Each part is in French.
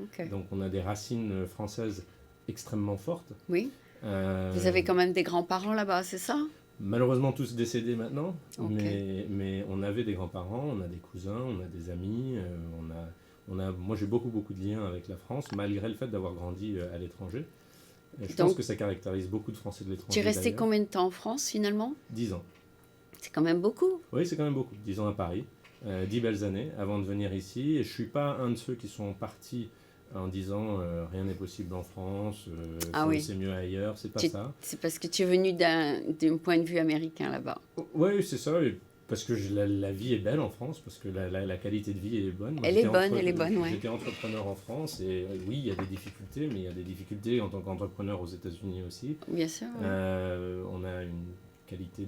Okay. Donc on a des racines françaises extrêmement fortes. Oui. Vous avez quand même des grands-parents là-bas, c'est ça? Malheureusement tous décédés maintenant, Okay. mais on avait des grands-parents, on a des cousins, on a des amis, moi j'ai beaucoup de liens avec la France, malgré le fait d'avoir grandi à l'étranger. Et je pense Donc, que ça caractérise beaucoup de Français de tu es l'étranger resté d'ailleurs. combien de temps en France finalement? 10 ans. C'est quand même beaucoup. Oui, c'est quand même beaucoup. 10 ans à Paris, 10 belles années avant de venir ici. Et je suis pas un de ceux qui sont partis en disant rien n'est possible en France, Ah oui. c'est mieux ailleurs, c'est pas ça. C'est parce que tu es venu d'un point de vue américain là-bas. Oui, c'est ça. Parce que la vie est belle en France, parce que la qualité de vie est bonne. Moi, Elle est bonne, ouais. J'étais entrepreneur en France et oui, il y a des difficultés, mais il y a des difficultés en tant qu'entrepreneur aux États-Unis aussi. Bien sûr. Ouais. On a une qualité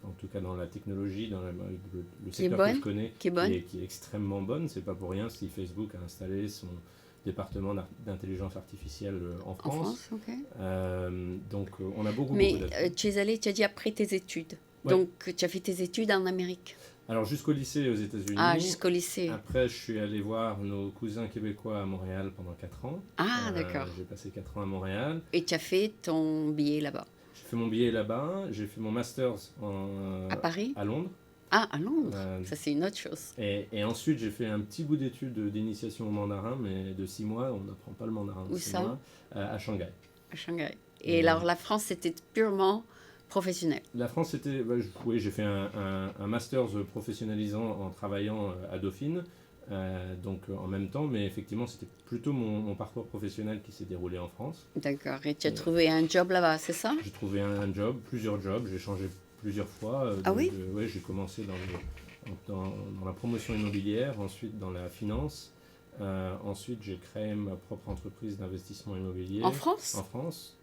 en tout cas dans la technologie, dans le Qui est secteur que bonne, je connais, qui est bonne. qui est extrêmement bonne. C'est pas pour rien si Facebook a installé son département d'intelligence artificielle en France. En France, ok. Donc on a beaucoup Mais d'atouts. tu es allé, tu as dit après tes études. Ouais. Donc tu as fait tes études en Amérique. Alors jusqu'au lycée aux États-Unis. Ah, jusqu'au lycée. Après, je suis allé voir nos cousins québécois à Montréal pendant 4 ans. Ah, d'accord. J'ai passé 4 ans à Montréal. Et tu as fait ton billet là-bas. J'ai fait mon billet là-bas. J'ai fait mon master's à Paris. À Londres. Ah, à Londres. Ça, c'est une autre chose. Et ensuite, j'ai fait un petit bout d'études d'initiation au mandarin, mais de 6 mois. On n'apprend pas le mandarin. Où ça? Mois, à Shanghai. À Shanghai. Et alors, la France, c'était purement professionnel. La France, c'était... oui, j'ai fait un master's professionnalisant en travaillant à Dauphine. Donc en même temps, mais effectivement, c'était plutôt mon parcours professionnel qui s'est déroulé en France. D'accord. Et tu as trouvé un job là-bas, c'est ça? J'ai trouvé un job, plusieurs jobs. J'ai changé plusieurs fois. Ah oui? Ouais, j'ai commencé dans la promotion immobilière, ensuite dans la finance. Ensuite, j'ai créé ma propre entreprise d'investissement immobilier. En France? En France.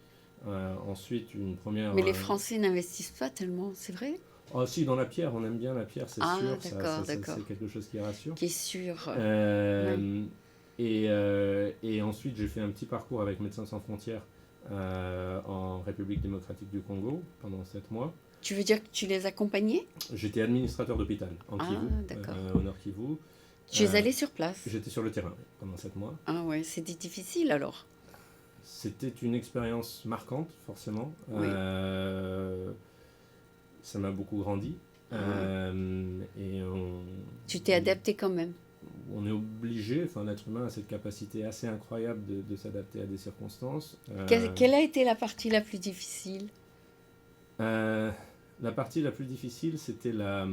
Ensuite, une première... Mais les Français n'investissent pas tellement, c'est vrai? Oh, si, dans la pierre, on aime bien la pierre, c'est sûr. D'accord. C'est quelque chose qui rassure. Qui est sûr. Ouais. Et ensuite, j'ai fait un petit parcours avec Médecins Sans Frontières en République démocratique du Congo pendant 7 mois. Tu veux dire que tu les accompagnais? J'étais administrateur d'hôpital en Kivu, au Nord Kivu. Tu es allé sur place? J'étais sur le terrain pendant 7 mois. Ah ouais, c'était difficile alors? C'était une expérience marquante, forcément. Oui. Ça m'a beaucoup grandi. Tu t'es adapté quand même? On est obligé, l'être humain a cette capacité assez incroyable de s'adapter à des circonstances. Quelle a été la partie la plus difficile? La partie la plus difficile, c'était la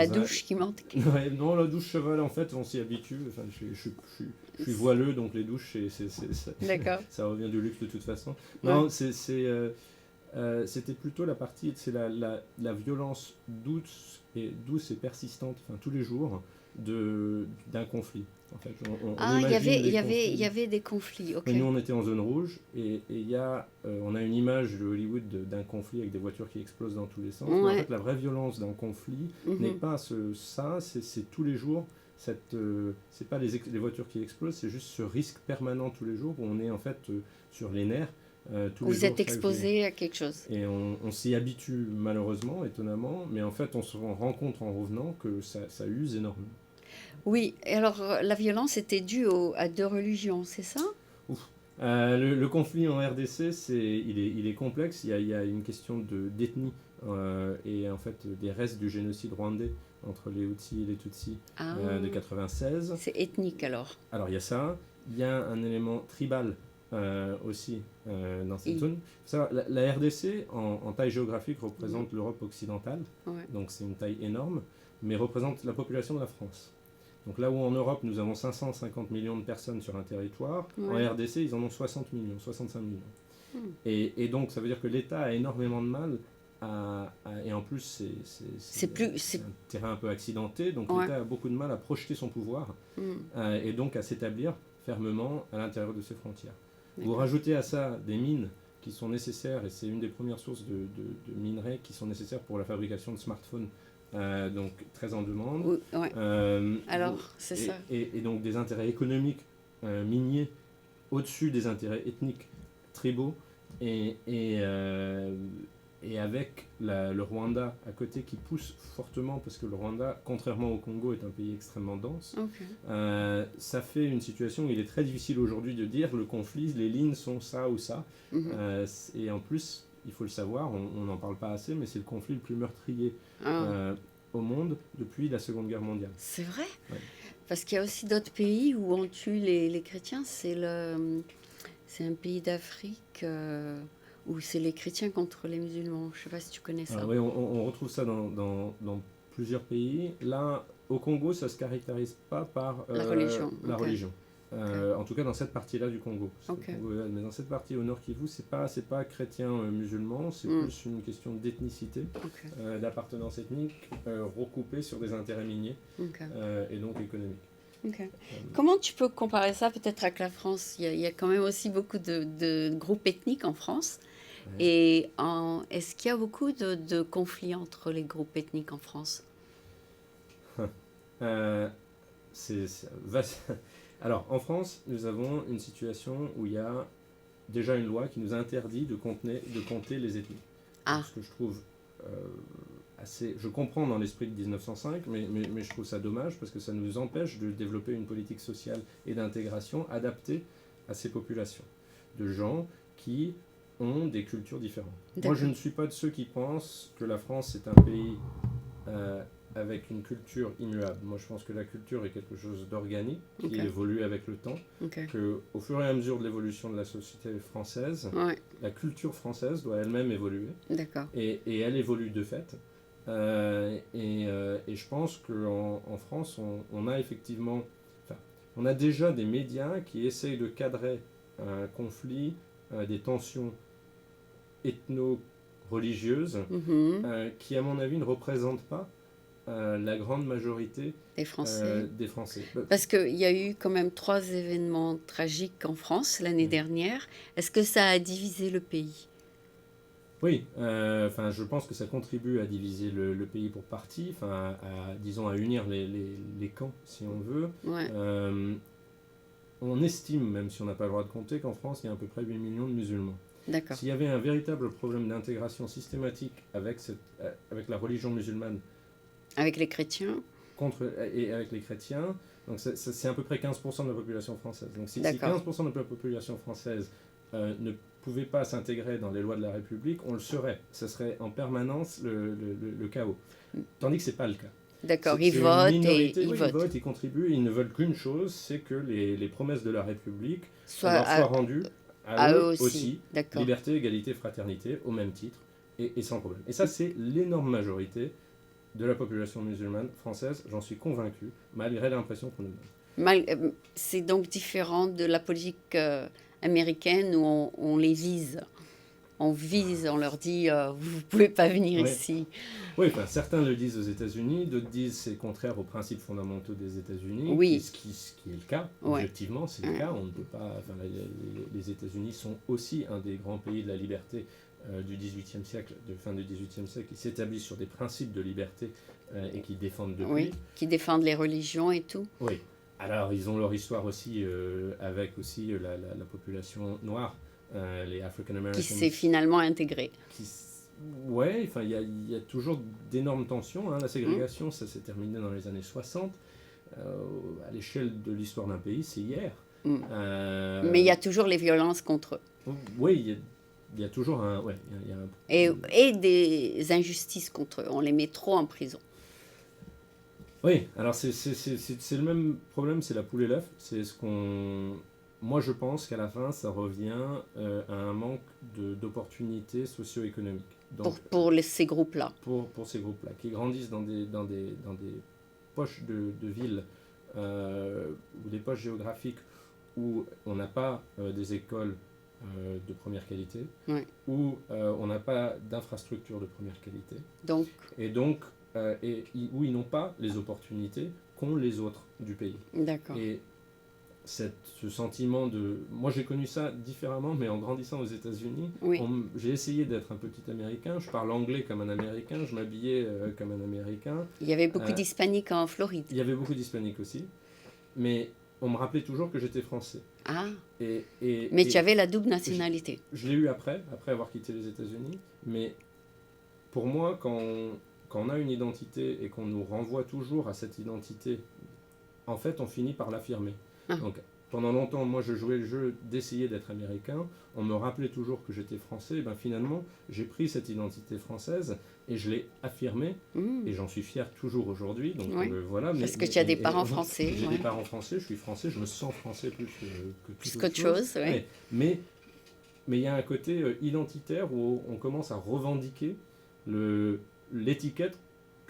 douche qui manque. Ouais, non, la douche cheval, en fait, on s'y habitue. Enfin, je suis voileux, donc les douches, D'accord. Ça revient du luxe de toute façon. Ouais. Non, c'était plutôt la partie, c'est la violence douce et persistante, tous les jours, d'un conflit. En fait, il y avait des conflits. Okay. Nous, on était en zone rouge et on a une image de Hollywood d'un conflit avec des voitures qui explosent dans tous les sens. Ouais. Mais en fait, la vraie violence d'un conflit n'est pas ça, c'est tous les jours. C'est pas les voitures qui explosent, c'est juste ce risque permanent tous les jours où on est en fait sur les nerfs. Vous êtes exposé à quelque chose. Et on s'y habitue malheureusement, étonnamment, mais en fait on se rend compte en revenant que ça use énormément. Oui, et alors la violence était due à 2 religions, c'est ça? Le conflit en RDC, il est complexe. Il y a une question d'ethnie et en fait des restes du génocide rwandais entre les Hutus et les Tutsis de 96. C'est ethnique alors? Alors il y a ça. Il y a un élément tribal aussi dans cette zone. La RDC, en taille géographique, représente l'Europe occidentale. Ouais. Donc c'est une taille énorme, mais représente la population de la France. Donc là où en Europe, nous avons 550 millions de personnes sur un territoire, en RDC, ils en ont 60 millions, 65 millions. Et donc, ça veut dire que l'État a énormément de mal et en plus, c'est un terrain un peu accidenté, donc l'État a beaucoup de mal à projeter son pouvoir et donc à s'établir fermement à l'intérieur de ses frontières. Vous rajoutez à ça des mines qui sont nécessaires, et c'est une des premières sources de minerais qui sont nécessaires pour la fabrication de smartphones. Donc très en demande. Alors, c'est ça. Et donc des intérêts économiques miniers au-dessus des intérêts ethniques tribaux. Et et avec le Rwanda à côté qui pousse fortement, parce que le Rwanda, contrairement au Congo, est un pays extrêmement dense, ça fait une situation où il est très difficile aujourd'hui de dire le conflit, les lignes sont ça ou ça. Et en plus, il faut le savoir, on n'en parle pas assez, mais c'est le conflit le plus meurtrier au monde depuis la Seconde Guerre mondiale. C'est vrai? Ouais. Parce qu'il y a aussi d'autres pays où on tue les chrétiens. C'est un pays d'Afrique où c'est les chrétiens contre les musulmans. Je ne sais pas si tu connais ça. Oui, on retrouve ça dans plusieurs pays. Là, au Congo, ça ne se caractérise pas par la religion. religion. En tout cas, dans cette partie-là du Congo. Mais dans cette partie au nord Kivu, c'est pas chrétien musulman, c'est plus une question d'ethnicité, d'appartenance ethnique, recoupée sur des intérêts miniers et donc économiques. Comment tu peux comparer ça peut-être avec la France? Il y a quand même aussi beaucoup de groupes ethniques en France. Ouais. Et est-ce qu'il y a beaucoup de conflits entre les groupes ethniques en France? Alors, en France, nous avons une situation où il y a déjà une loi qui nous interdit de compter les ethnies. Ce que je trouve assez... Je comprends dans l'esprit de 1905, mais je trouve ça dommage parce que ça nous empêche de développer une politique sociale et d'intégration adaptée à ces populations, de gens qui ont des cultures différentes. Moi, je ne suis pas de ceux qui pensent que la France est un pays avec une culture immuable. Moi, je pense que la culture est quelque chose d'organique qui évolue avec le temps, qu'au fur et à mesure de l'évolution de la société française, la culture française doit elle-même évoluer. Et elle évolue de fait. Et je pense qu'en France, on a effectivement... on a déjà des médias qui essayent de cadrer un conflit, des tensions ethno-religieuses qui, à mon avis, ne représentent pas la grande majorité des Français. Parce qu'il y a eu quand même 3 événements tragiques en France l'année dernière. Est-ce que ça a divisé le pays? Oui, je pense que ça contribue à diviser le pays pour partie, disons à unir les camps, si on veut. On estime, même si on n'a pas le droit de compter, qu'en France, il y a à peu près 8 millions de musulmans. S'il y avait un véritable problème d'intégration systématique avec la religion musulmane, avec les chrétiens et avec les chrétiens, donc c'est à peu près 15% de la population française. Donc si 15% de la population française ne pouvait pas s'intégrer dans les lois de la République, on le serait. Ce serait en permanence le chaos. Tandis que ce n'est pas le cas. Ils votent ils votent, ils contribuent, ils ne veulent qu'une chose, c'est que les promesses de la République soient rendues à eux aussi. Liberté, égalité, fraternité, au même titre, et sans problème. Et ça, c'est l'énorme majorité de la population musulmane française, j'en suis convaincu, malgré l'impression qu'on nous donne. C'est donc différent de la politique américaine où on les vise. On vise, on leur dit vous ne pouvez pas venir ici. Oui, certains le disent aux États-Unis, d'autres disent c'est contraire aux principes fondamentaux des États-Unis, ce qui est le cas. Objectivement, c'est le cas. On ne peut pas. Les États-Unis sont aussi un des grands pays de la liberté du XVIIIe siècle, de fin du XVIIIe siècle, qui s'établissent sur des principes de liberté et qui défendent depuis. Oui, qui défendent les religions et tout. Oui. Alors, ils ont leur histoire aussi avec aussi la population noire. Les African Americans qui s'est finalement intégré. Oui, il y a toujours d'énormes tensions. La ségrégation, ça s'est terminé dans les années 60. À l'échelle de l'histoire d'un pays, c'est hier. Mais il y a toujours les violences contre eux. Oui, il y a toujours un... Et des injustices contre eux. On les met trop en prison. Oui, alors c'est le même problème, c'est la poule et l'œuf. C'est ce qu'on... Moi, je pense qu'à la fin, ça revient à un manque d'opportunités socio-économiques. Pour ces groupes-là. Pour ces groupes-là, qui grandissent dans des poches de villes ou des poches géographiques où on n'a pas des écoles de première qualité, où on n'a pas d'infrastructures de première qualité. Où ils n'ont pas les opportunités qu'ont les autres du pays. D'accord. Et ce sentiment de... Moi, j'ai connu ça différemment, mais en grandissant aux États-Unis, j'ai essayé d'être un petit Américain. Je parle anglais comme un Américain, je m'habillais comme un Américain. Il y avait beaucoup d'hispaniques en Floride. Il y avait beaucoup d'hispaniques aussi. Mais on me rappelait toujours que j'étais français. Ah. Mais tu avais la double nationalité. Je l'ai eu après avoir quitté les États-Unis. Mais pour moi, quand on a une identité et qu'on nous renvoie toujours à cette identité, en fait, on finit par l'affirmer. Donc, pendant longtemps, moi, je jouais le jeu d'essayer d'être américain. On me rappelait toujours que j'étais français. Et ben, finalement, j'ai pris cette identité française et je l'ai affirmée. Et j'en suis fier toujours aujourd'hui. Donc, voilà. Parce que tu as des parents français. J'ai des parents français, je suis français, je me sens français plus que qu'autre chose. Mais il y a un côté identitaire où on commence à revendiquer l'étiquette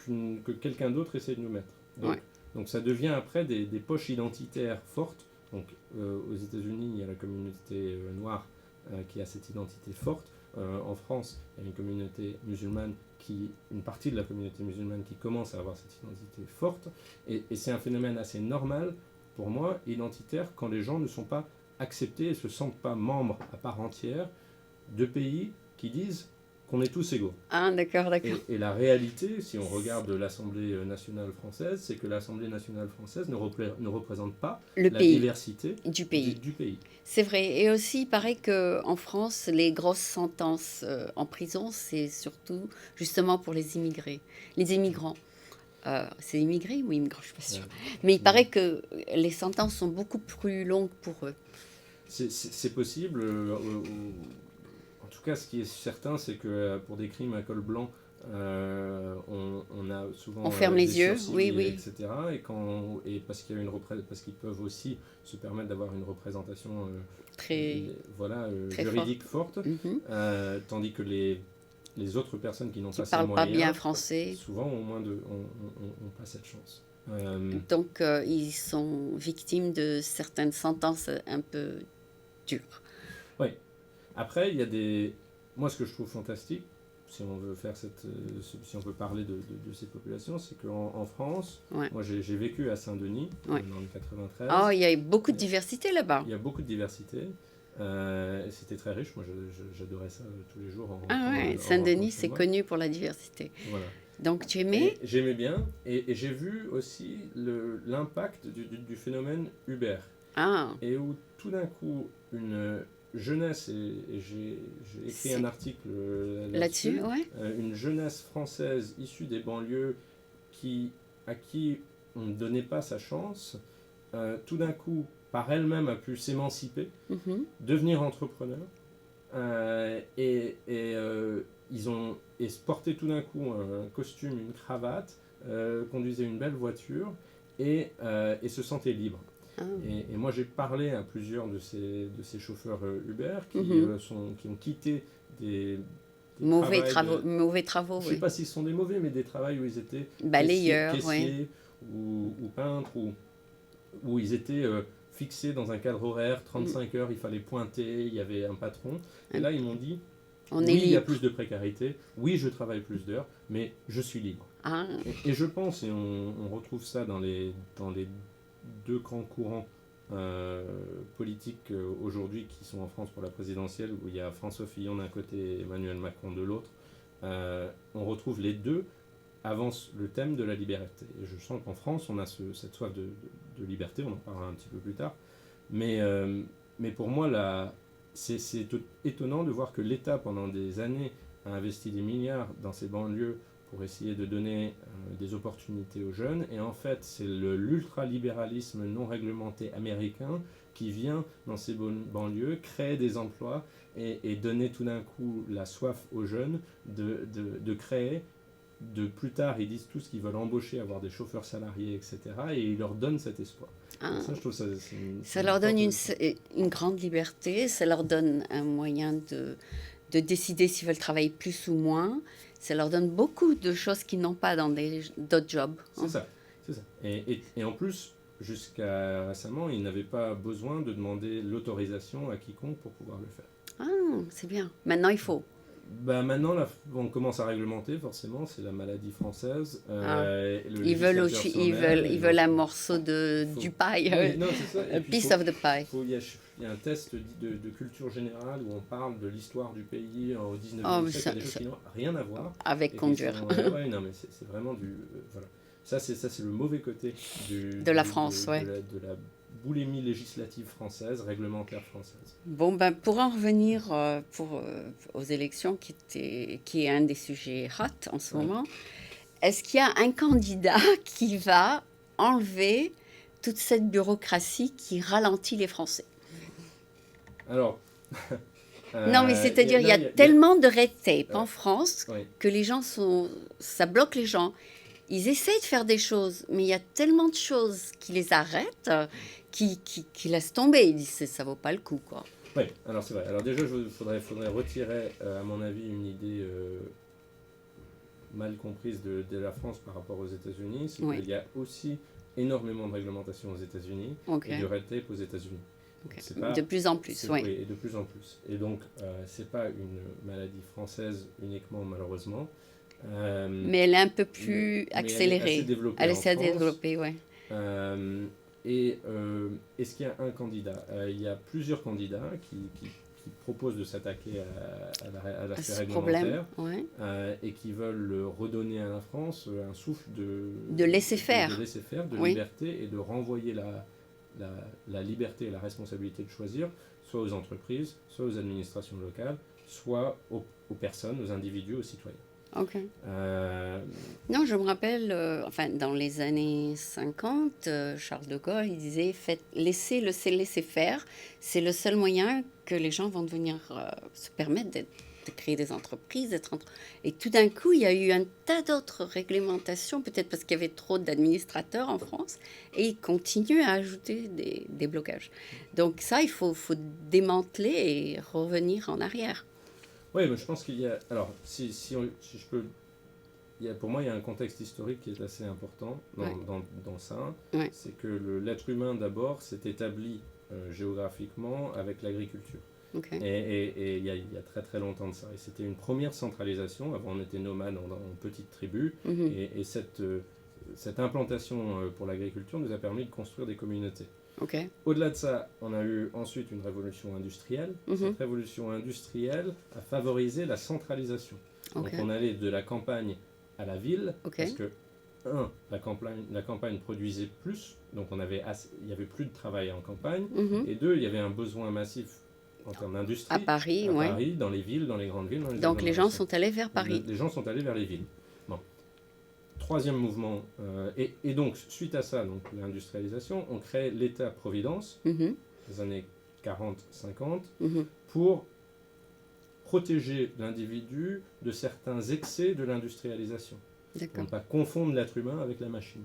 que quelqu'un d'autre essaie de nous mettre. Donc ça devient après des poches identitaires fortes. Donc aux États-Unis, il y a la communauté noire qui a cette identité forte. En France, il y a une communauté musulmane une partie de la communauté musulmane qui commence à avoir cette identité forte. Et c'est un phénomène assez normal, pour moi, identitaire, quand les gens ne sont pas acceptés et ne se sentent pas membres à part entière de pays qui disent qu'on est tous égaux. Ah, d'accord. Et la réalité, si on regarde l'Assemblée nationale française, c'est que l'Assemblée nationale française ne représente pas la diversité du pays. C'est vrai. Et aussi, il paraît qu'en France, les grosses sentences en prison, c'est surtout justement pour les immigrés. Les immigrants. C'est immigrés ou immigrants, je ne suis pas sûre. Mais il paraît que les sentences sont beaucoup plus longues pour eux. C'est possible. En tout cas, ce qui est certain, c'est que pour des crimes à col blanc, on a souvent on ferme les yeux, etc. Et parce qu'ils peuvent aussi se permettre d'avoir une représentation très juridique forte, tandis que les autres personnes qui n'ont pas ces moyens, parlent pas bien français, souvent ont pas cette chance. Donc ils sont victimes de certaines sentences un peu dures. Oui. Après, il y a moi, ce que je trouve fantastique, si on veut si on veut parler de ces populations, c'est qu'en France, moi j'ai vécu à Saint-Denis dans le 93. Oh, il y a beaucoup de diversité là-bas. Il y a beaucoup de diversité. C'était très riche. Moi, j'adorais ça tous les jours. Saint-Denis, c'est connu pour la diversité. Voilà. Donc, tu aimais ? J'aimais bien. Et j'ai vu aussi l'impact du phénomène Uber. Et où tout d'un coup, une jeunesse, et j'ai écrit un article là-dessus, une jeunesse française issue des banlieues à qui on ne donnait pas sa chance, tout d'un coup, par elle-même, a pu s'émanciper, devenir entrepreneur, et se porter tout d'un coup un costume, une cravate, conduisait une belle voiture et se sentait libre. Et moi, j'ai parlé à plusieurs de ces chauffeurs Uber qui ont quitté des mauvais travaux. Je ne sais pas s'ils sont des mauvais, mais des travaux où ils étaient balayeurs, caissiers ou peintres, où ils étaient fixés dans un cadre horaire, 35 heures, il fallait pointer, il y avait un patron. Et là, ils m'ont dit, il y a plus de précarité, oui, je travaille plus d'heures, mais je suis libre. Et je pense, et on retrouve ça dans les deux grands courants politiques aujourd'hui qui sont en France pour la présidentielle, où il y a François Fillon d'un côté et Emmanuel Macron de l'autre. On retrouve les deux avancent le thème de la liberté. Et je sens qu'en France, on a cette soif de liberté, on en parlera un petit peu plus tard. Mais pour moi, c'est étonnant de voir que l'État, pendant des années, a investi des milliards dans ces banlieues pour essayer de donner des opportunités aux jeunes. Et en fait, c'est l'ultralibéralisme non réglementé américain qui vient dans ces banlieues, créer des emplois et donner tout d'un coup la soif aux jeunes de créer. Plus tard, ils disent tous qu'ils veulent embaucher, avoir des chauffeurs salariés, etc. Et ils leur donnent cet espoir. Ça, je trouve ça leur donne une grande liberté, ça leur donne un moyen de décider s'ils veulent travailler plus ou moins. Ça leur donne beaucoup de choses qu'ils n'ont pas dans d'autres jobs. C'est ça. Et en plus, jusqu'à récemment, ils n'avaient pas besoin de demander l'autorisation à quiconque pour pouvoir le faire. C'est bien. Maintenant, il faut. Maintenant, on commence à réglementer, forcément, c'est la maladie française. Ils veulent un morceau du paille, a piece of the pie. Il y a un test de culture générale où on parle de l'histoire du pays au 19e siècle, des choses qui n'ont rien à voir. Avec conduire. Non, mais c'est vraiment du... voilà. Ça, c'est le mauvais côté de la France, de la boulimie législative française, réglementaire française. Bon, ben, pour en revenir aux élections, qui est un des sujets hot en ce moment, est-ce qu'il y a un candidat qui va enlever toute cette bureaucratie qui ralentit les Français? Alors... non, mais c'est-à-dire, il y a tellement de red tape en France que les gens ça bloque les gens. Ils essayent de faire des choses, mais il y a tellement de choses qui les arrêtent, qui laissent tomber. Ils disent ça vaut pas le coup, quoi. Oui, alors c'est vrai. Alors déjà, il faudrait retirer, à mon avis, une idée mal comprise de la France par rapport aux États-Unis. C'est qu'il y a aussi énormément de réglementations aux États-Unis et de red tape aux États-Unis. Pas, de plus en plus, oui. Et de plus en plus. Et donc, c'est pas une maladie française uniquement, malheureusement. Mais elle est un peu plus accélérée. Elle est assez développée, oui. Est-ce qu'il y a un candidat? Il y a plusieurs candidats qui proposent de s'attaquer à l'aspect réglementaire et qui veulent redonner à la France un souffle de laisser-faire, de liberté et de renvoyer la liberté et la responsabilité de choisir, soit aux entreprises, soit aux administrations locales, soit aux personnes, aux individus, aux citoyens. Ok. Non, je me rappelle, dans les années 50, Charles de Gaulle, il disait laissez faire, c'est le seul moyen que les gens vont devenir se permettre de créer des entreprises. Et tout d'un coup, il y a eu un tas d'autres réglementations, peut-être parce qu'il y avait trop d'administrateurs en France, et ils continuent à ajouter des blocages. Donc ça, il faut démanteler et revenir en arrière. Oui, mais je pense qu'il y a... Alors, si je peux... pour moi, il y a un contexte historique qui est assez important dans ça. Ouais. C'est que l'être humain, d'abord, s'est établi géographiquement avec l'agriculture. Okay. Et il y a très très longtemps de ça. Et c'était une première centralisation. Avant, on était nomades en petites tribus. Et cette implantation pour l'agriculture nous a permis de construire des communautés. Okay. Au-delà de ça, on a eu ensuite une révolution industrielle. Cette révolution industrielle a favorisé la centralisation. Donc on allait de la campagne à la ville, parce que, la campagne produisait plus, donc il y avait plus de travail en campagne, et deux, il y avait un besoin massif en termes d'industrie. À Paris, Paris, dans les villes, dans les grandes villes. Donc les gens sont allés vers Paris. Les gens sont allés vers les villes. Bon. Troisième mouvement, et donc suite à ça, donc l'industrialisation, on crée l'État-providence, les années 40-50, pour protéger l'individu de certains excès de l'industrialisation. Pour ne pas confondre l'être humain avec la machine.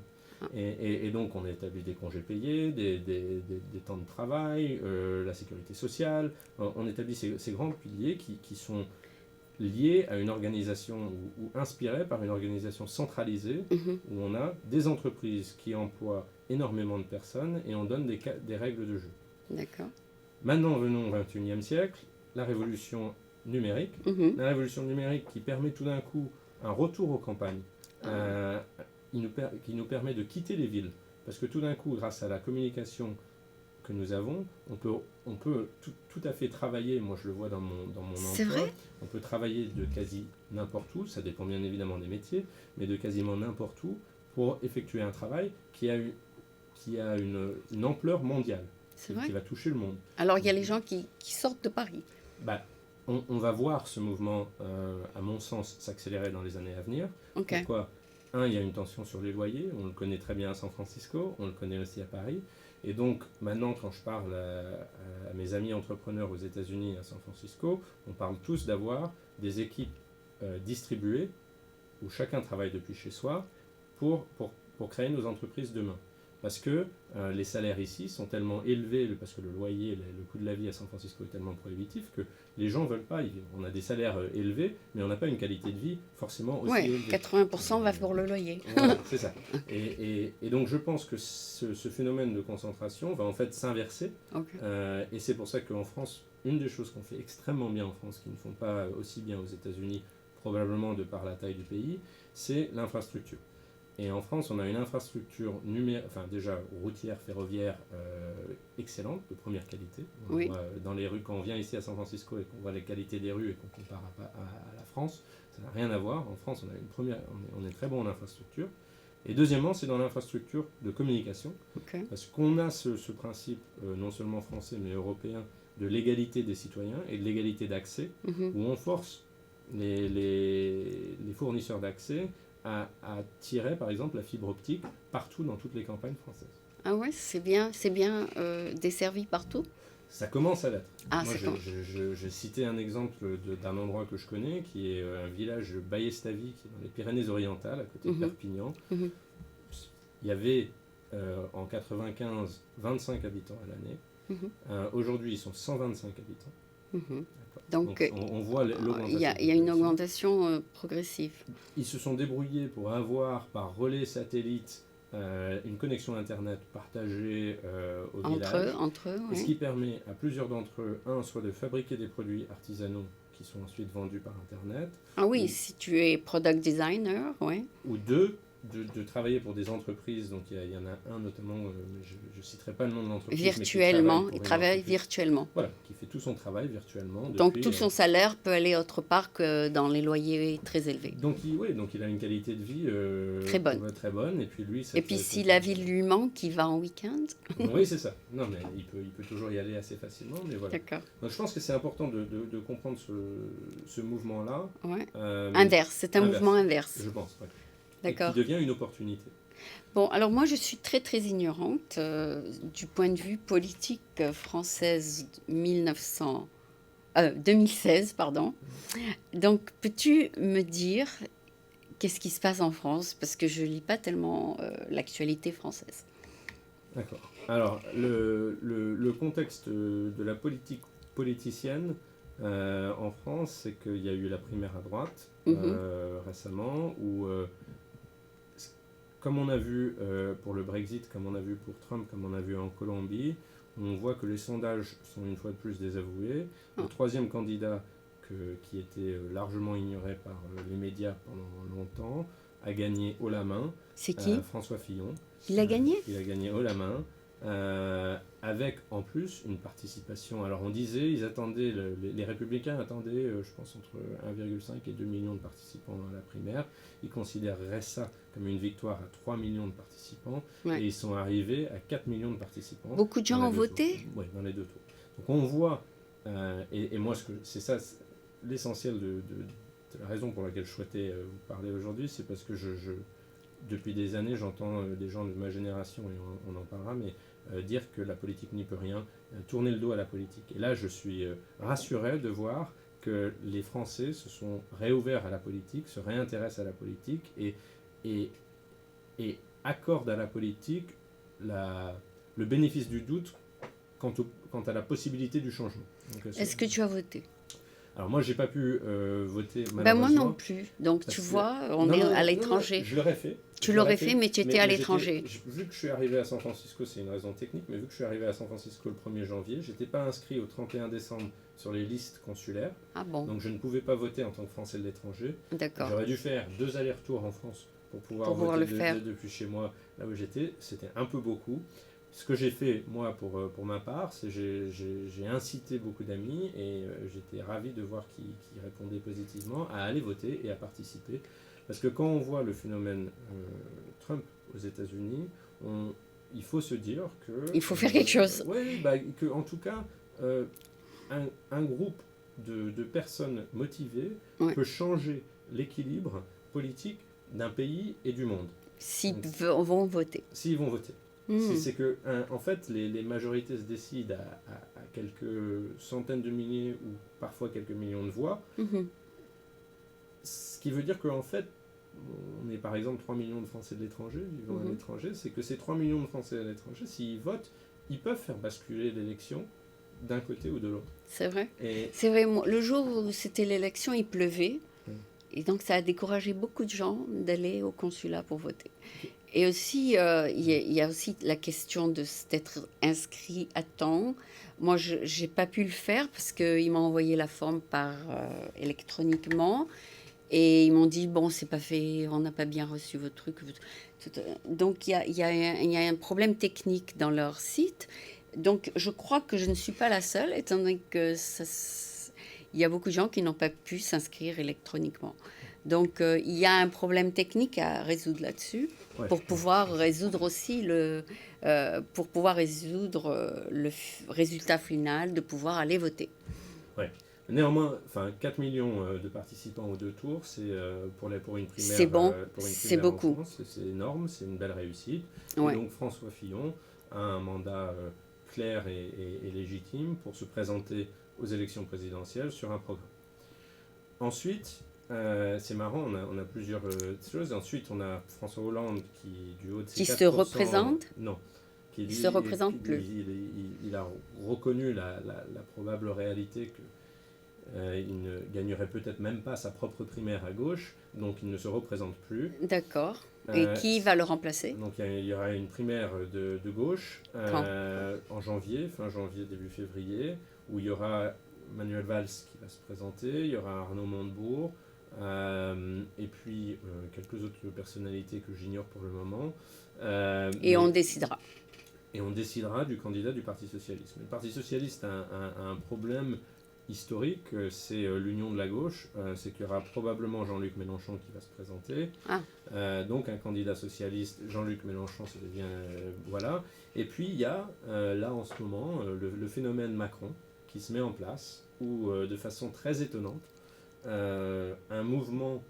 Et donc on a établi des congés payés, des temps de travail, la sécurité sociale. On établit ces grands piliers qui sont liés à une organisation ou inspirés par une organisation centralisée où on a des entreprises qui emploient énormément de personnes et on donne des règles de jeu. D'accord. Maintenant, venons au XXIe siècle, la révolution numérique. La révolution numérique qui permet tout d'un coup un retour aux campagnes, qui nous permet de quitter les villes. Parce que tout d'un coup, grâce à la communication que nous avons, on peut tout à fait travailler, moi je le vois dans mon C'est emploi, vrai. On peut travailler de quasi n'importe où, ça dépend bien évidemment des métiers, mais de quasiment n'importe où pour effectuer un travail qui a une ampleur mondiale, qui va toucher le monde. Alors il y a les gens qui sortent de Paris. On va voir ce mouvement, à mon sens, s'accélérer dans les années à venir. Okay. Pourquoi ? Il y a une tension sur les loyers, on le connaît très bien à San Francisco, on le connaît aussi à Paris. Et donc, maintenant, quand je parle à mes amis entrepreneurs aux États-Unis, à San Francisco, on parle tous d'avoir des équipes distribuées, où chacun travaille depuis chez soi, pour créer nos entreprises demain. Parce que les salaires ici sont tellement élevés, parce que le loyer, le coût de la vie à San Francisco est tellement prohibitif que les gens ne veulent pas y vivre. On a des salaires élevés, mais on n'a pas une qualité de vie forcément aussi élevée. 80% va pour le loyer. Voilà, c'est ça. Et donc je pense que ce phénomène de concentration va en fait s'inverser. Okay. Et c'est pour ça qu'en France, une des choses qu'on fait extrêmement bien en France, qui ne font pas aussi bien aux États-Unis, probablement de par la taille du pays, c'est l'infrastructure. Et en France, on a une infrastructure déjà routière, ferroviaire excellente, de première qualité. On voit dans les rues, quand on vient ici à San Francisco et qu'on voit les qualités des rues et qu'on compare à la France, ça n'a rien à voir. En France, on est très bon en infrastructure. Et deuxièmement, c'est dans l'infrastructure de communication, parce qu'on a ce principe, non seulement français, mais européen, de l'égalité des citoyens et de l'égalité d'accès, où on force les fournisseurs d'accès à tirer, par exemple, la fibre optique partout dans toutes les campagnes françaises. Ah ouais, c'est bien desservi partout. Ça commence à l'être. Ah, moi, je citais un exemple d'un endroit que je connais, qui est un village Ballestavi, qui est dans les Pyrénées-Orientales, à côté de Perpignan. Il y avait en 95 25 habitants à l'année. Aujourd'hui, ils sont 125 habitants. Donc on voit l'augmentation. Il y a une augmentation progressive. Ils se sont débrouillés pour avoir par relais satellite une connexion Internet partagée au village. Entre eux, oui. Ce qui permet à plusieurs d'entre eux, soit de fabriquer des produits artisanaux qui sont ensuite vendus par Internet. Ah oui, si tu es product designer, oui. Ou deux, de travailler pour des entreprises. Donc il y en a un notamment, je ne citerai pas le nom de l'entreprise. Virtuellement, il travaille virtuellement. Voilà, qui fait tout son travail virtuellement. Donc tout son salaire peut aller autre part que dans les loyers très élevés. Donc il a une qualité de vie très bonne. Et puis lui, et puis si la ville lui manque, il va en week-end. Oui, c'est ça. Non, mais il peut toujours y aller assez facilement. Mais voilà. D'accord. Donc je pense que c'est important de comprendre ce mouvement-là. Ouais. Inverse, c'est un mouvement inverse. Je pense, oui. D'accord. Et qui devient une opportunité. Bon, alors moi je suis très très ignorante du point de vue politique française 2016, pardon. Donc peux-tu me dire qu'est-ce qui se passe en France? Parce que je ne lis pas tellement l'actualité française. D'accord. Alors le contexte de la politique politicienne en France, c'est qu'il y a eu la primaire à droite récemment, où comme on a vu pour le Brexit, comme on a vu pour Trump, comme on a vu en Colombie, on voit que les sondages sont une fois de plus désavoués. Le troisième candidat, qui était largement ignoré par les médias pendant longtemps, a gagné haut la main. C'est qui? François Fillon. Il a gagné? Il a gagné haut la main. Avec en plus une participation. Alors on disait, les républicains attendaient, je pense, entre 1,5 et 2 millions de participants à la primaire. Ils considéreraient ça comme une victoire à 3 millions de participants. Ouais. Et ils sont arrivés à 4 millions de participants. Beaucoup de gens ont voté? Oui, dans les deux tours. Donc on voit, et moi c'est ça l'essentiel de la raison pour laquelle je souhaitais vous parler aujourd'hui, c'est parce que depuis des années, j'entends des gens de ma génération, et on en parlera, mais dire que la politique n'y peut rien, tourner le dos à la politique. Et là, je suis rassuré de voir que les Français se sont réouverts à la politique, se réintéressent à la politique et accordent à la politique le bénéfice du doute quant à la possibilité du changement. Est-ce que tu as voté? Alors moi, j'ai pas pu voter malheureusement. Ben moi non plus. Donc tu vois, on est à l'étranger. Je l'aurais fait. Tu l'aurais fait, mais tu étais à l'étranger. Vu que je suis arrivé à San Francisco, c'est une raison technique, mais vu que je suis arrivé à San Francisco le 1er janvier, je n'étais pas inscrit au 31 décembre sur les listes consulaires. Ah bon? Donc je ne pouvais pas voter en tant que Français de l'étranger. D'accord. J'aurais dû faire 2 allers-retours en France pour pouvoir voter depuis chez moi, là où j'étais. C'était un peu beaucoup. Ce que j'ai fait, moi, pour ma part, c'est que j'ai incité beaucoup d'amis et j'étais ravi de voir qu'ils répondaient positivement à aller voter et à participer. Parce que quand on voit le phénomène Trump aux États-Unis, il faut se dire que... Il faut faire quelque chose. Oui, en tout cas, un groupe de personnes motivées peut changer l'équilibre politique d'un pays et du monde. S'ils vont voter. S'ils vont voter. C'est que, en fait, les majorités se décident à quelques centaines de milliers ou parfois quelques millions de voix. Ce qui veut dire qu'en fait, on est par exemple 3 millions de Français de l'étranger vivant à l'étranger. C'est que ces 3 millions de Français à l'étranger, s'ils votent, ils peuvent faire basculer l'élection d'un côté ou de l'autre. C'est vrai. C'est vrai. Le jour où c'était l'élection, il pleuvait. Et donc, ça a découragé beaucoup de gens d'aller au consulat pour voter. Et aussi, il y a aussi la question d'être inscrit à temps. Moi, je n'ai pas pu le faire parce qu'ils m'ont envoyé la forme électroniquement. Et ils m'ont dit, bon, c'est pas fait, on n'a pas bien reçu votre truc. Donc, il y a un problème technique dans leur site. Donc, je crois que je ne suis pas la seule, étant donné que il y a beaucoup de gens qui n'ont pas pu s'inscrire électroniquement. Donc, il y a un problème technique à résoudre là-dessus pour pouvoir résoudre aussi le résultat final, de pouvoir aller voter. Ouais. Néanmoins, 4 millions de participants aux 2 tours, c'est pour une primaire, c'est bon, c'est beaucoup. En France, c'est énorme, c'est une belle réussite. Ouais. Et donc François Fillon a un mandat clair et légitime pour se présenter aux élections présidentielles sur un programme. Ensuite, c'est marrant, on a plusieurs choses. Ensuite, on a François Hollande qui, du haut de ses 4%... Qui se représente ? Non. Il ne se représente plus. Il a reconnu la probable réalité qu'il ne gagnerait peut-être même pas sa propre primaire à gauche, donc il ne se représente plus. D'accord. Et qui va le remplacer ? Donc il y aura une primaire de gauche en janvier, fin janvier, début février, où il y aura Manuel Valls qui va se présenter, il y aura Arnaud Montebourg, et puis quelques autres personnalités que j'ignore pour le moment. Et on décidera. Et on décidera du candidat du Parti Socialiste. Mais le Parti Socialiste a un problème historique, c'est l'union de la gauche, c'est qu'il y aura probablement Jean-Luc Mélenchon qui va se présenter. Donc un candidat socialiste, Jean-Luc Mélenchon, ça devient... voilà. Et puis il y a là en ce moment le phénomène Macron qui se met en place, où de façon très étonnante, un mouvement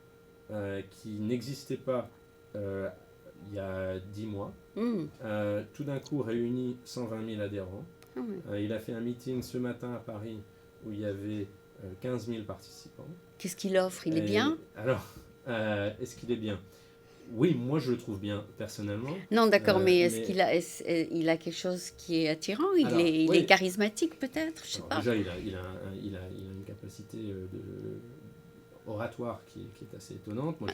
qui n'existait pas il y a 10 mois, tout d'un coup réunit 120 000 adhérents. Il a fait un meeting ce matin à Paris où il y avait 15 000 participants. Qu'est-ce qu'il offre ? Il est bien ? Alors, est-ce qu'il est bien ? Oui, moi je le trouve bien personnellement. Non, d'accord, mais est-ce qu'il a quelque chose qui est attirant ? Il est charismatique peut-être ? Je sais pas. Déjà, il a une capacité oratoire qui est assez étonnante. Moi,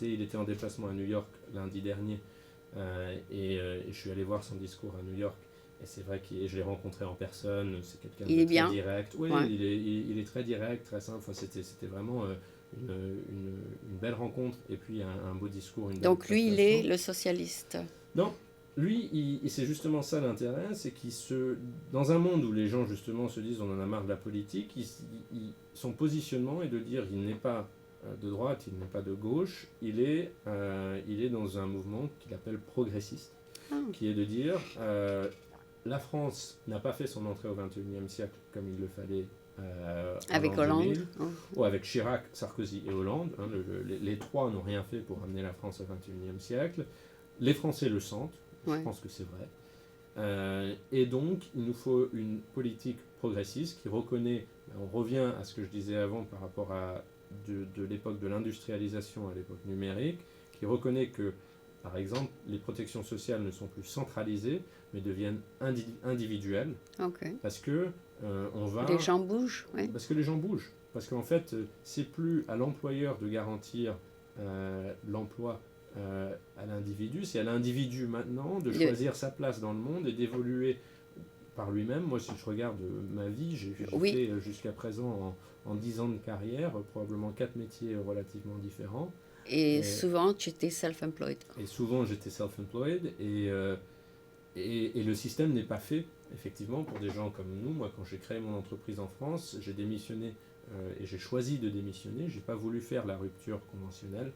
il était en déplacement à New York lundi dernier et je suis allé voir son discours à New York. Et c'est vrai que je l'ai rencontré en personne, c'est quelqu'un de très direct. Oui, ouais. il est très direct, très simple. Enfin, c'était vraiment une belle rencontre et puis un beau discours. Donc lui, il est le socialiste. Non, lui, c'est justement ça l'intérêt, c'est dans un monde où les gens justement se disent on en a marre de la politique, son positionnement est de dire il n'est pas de droite, il n'est pas de gauche, il est dans un mouvement qu'il appelle progressiste, qui est de dire la France n'a pas fait son entrée au XXIe siècle comme il le fallait avec Hollande, ou avec Chirac, Sarkozy et Hollande. Hein, les trois n'ont rien fait pour amener la France au XXIe siècle. Les Français le sentent, je pense que c'est vrai. Et donc, il nous faut une politique progressiste qui reconnaît, on revient à ce que je disais avant par rapport à de l'époque de l'industrialisation à l'époque numérique, qui reconnaît que, par exemple, les protections sociales ne sont plus centralisées, mais deviennent individuelles. Parce que les gens bougent. Parce que les gens bougent. Parce qu'en fait, c'est plus à l'employeur de garantir l'emploi à l'individu, c'est à l'individu maintenant de choisir sa place dans le monde et d'évoluer par lui-même. Moi, si je regarde ma vie, j'ai fait jusqu'à présent en 10 ans de carrière, probablement 4 métiers relativement différents. Et souvent, tu étais self-employed. Et souvent, j'étais self-employed. Et le système n'est pas fait, effectivement, pour des gens comme nous. Moi, quand j'ai créé mon entreprise en France, j'ai démissionné et j'ai choisi de démissionner. Je n'ai pas voulu faire la rupture conventionnelle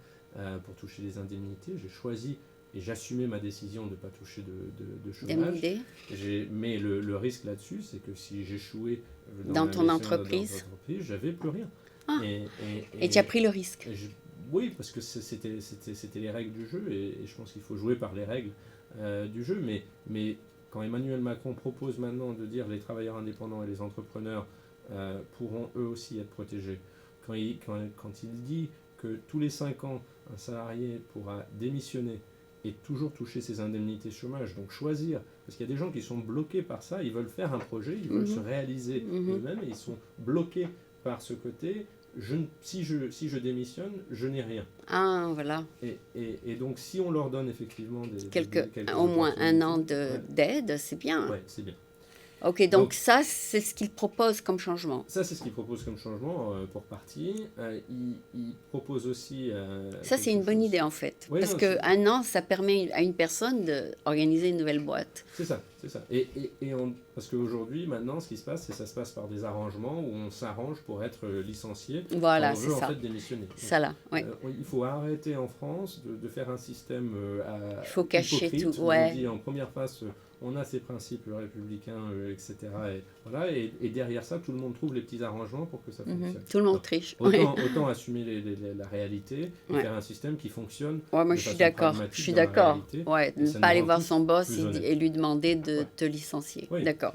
pour toucher les indemnités. J'ai choisi et j'assumais ma décision de ne pas toucher de chômage. Mais le risque là-dessus, c'est que si j'échouais dans ton entreprise, j'avais plus rien. Et tu as pris le risque. Oui, parce que c'était les règles du jeu et je pense qu'il faut jouer par les règles du jeu. Mais quand Emmanuel Macron propose maintenant de dire les travailleurs indépendants et les entrepreneurs pourront eux aussi être protégés, quand il dit que tous les 5 ans, un salarié pourra démissionner et toujours toucher ses indemnités chômage, donc choisir, parce qu'il y a des gens qui sont bloqués par ça, ils veulent faire un projet, ils veulent se réaliser eux-mêmes et ils sont bloqués par ce côté. Si je démissionne, je n'ai rien. Voilà. Et donc, si on leur donne effectivement au moins un an d'aide, c'est bien. Oui, c'est bien. Ok, donc ça, c'est ce qu'il propose comme changement. Ça, c'est ce qu'il propose comme changement pour partie. Il propose aussi... Ça, c'est une bonne idée, en fait. Oui, parce non, qu'un an, ça permet à une personne d'organiser une nouvelle boîte. C'est ça, c'est ça. Parce qu'aujourd'hui, maintenant, ce qui se passe, c'est que ça se passe par des arrangements où on s'arrange pour être licencié. Voilà, on c'est veut ça. En fait démissionner. Ça là, oui. Il faut arrêter en France de faire un système il faut cacher hypocrite, tout. Ouais. On dit en première phase, on a ces principes républicains, etc. Et derrière ça, tout le monde trouve les petits arrangements pour que ça fonctionne. Tout le monde triche. Autant assumer la réalité et faire un système qui fonctionne. Ouais, moi je suis d'accord. Je suis d'accord. Ouais, ne pas aller voir son boss et lui demander de te licencier. Oui. D'accord.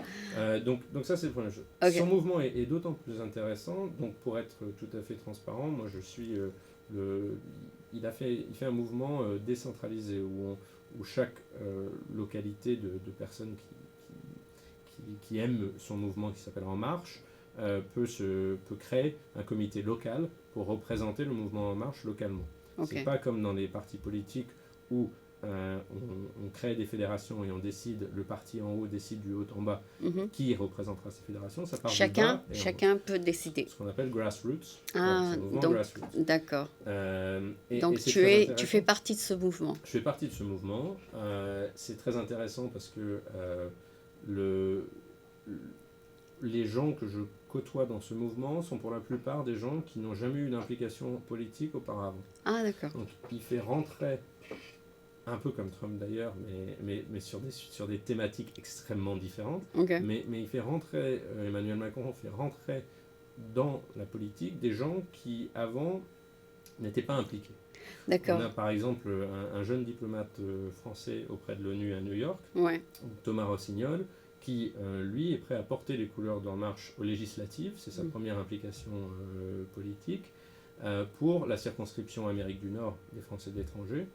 Donc ça, c'est le premier chose. Okay. Son mouvement est d'autant plus intéressant. Donc pour être tout à fait transparent, moi je suis il fait un mouvement décentralisé où chaque localité de personnes qui aiment son mouvement qui s'appelle En Marche peut créer un comité local pour représenter le mouvement En Marche localement. Okay. C'est pas comme dans les partis politiques où on crée des fédérations et on décide, le parti en haut décide du haut en bas qui représentera ces fédérations. Ça part chacun peut décider. Ce qu'on appelle grassroots. Ah, donc, d'accord. Donc tu fais partie de ce mouvement. Je fais partie de ce mouvement. C'est très intéressant parce que les gens que je côtoie dans ce mouvement sont pour la plupart des gens qui n'ont jamais eu d'implication politique auparavant. Ah, d'accord. Donc il fait rentrer, un peu comme Trump d'ailleurs, mais sur des thématiques extrêmement différentes. Okay. Mais il fait rentrer, Emmanuel Macron fait rentrer dans la politique des gens qui avant n'étaient pas impliqués. D'accord. On a par exemple un jeune diplomate français auprès de l'ONU à New York, ouais. Thomas Rossignol, qui lui est prêt à porter les couleurs d'En Marche aux législatives, c'est sa première implication politique, pour la circonscription Amérique du Nord des Français de l'étranger.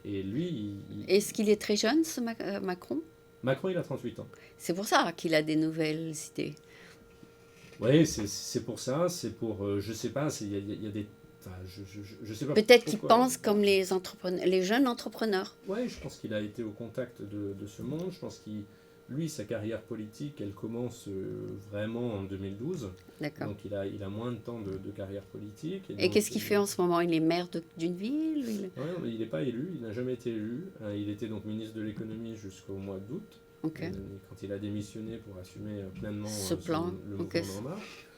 Et lui... Est-ce qu'il est très jeune, ce Macron ? Macron, il a 38 ans. C'est pour ça qu'il a des nouvelles idées. Oui, c'est pour ça, c'est pour... je sais pas, il y a des... Enfin, je sais pas. Peut-être qu'il pense comme les jeunes entrepreneurs. Oui, je pense qu'il a été au contact de ce monde. Je pense qu'il... Lui, sa carrière politique, elle commence vraiment en 2012. D'accord. Donc il a moins de temps de carrière politique. Et qu'est-ce qu'il fait en ce moment ? Il est maire d'une ville ? Ouais, il n'est pas élu, il n'a jamais été élu. Il était donc ministre de l'économie jusqu'au mois d'août. Okay. Quand il a démissionné pour assumer pleinement le mouvement En Marche.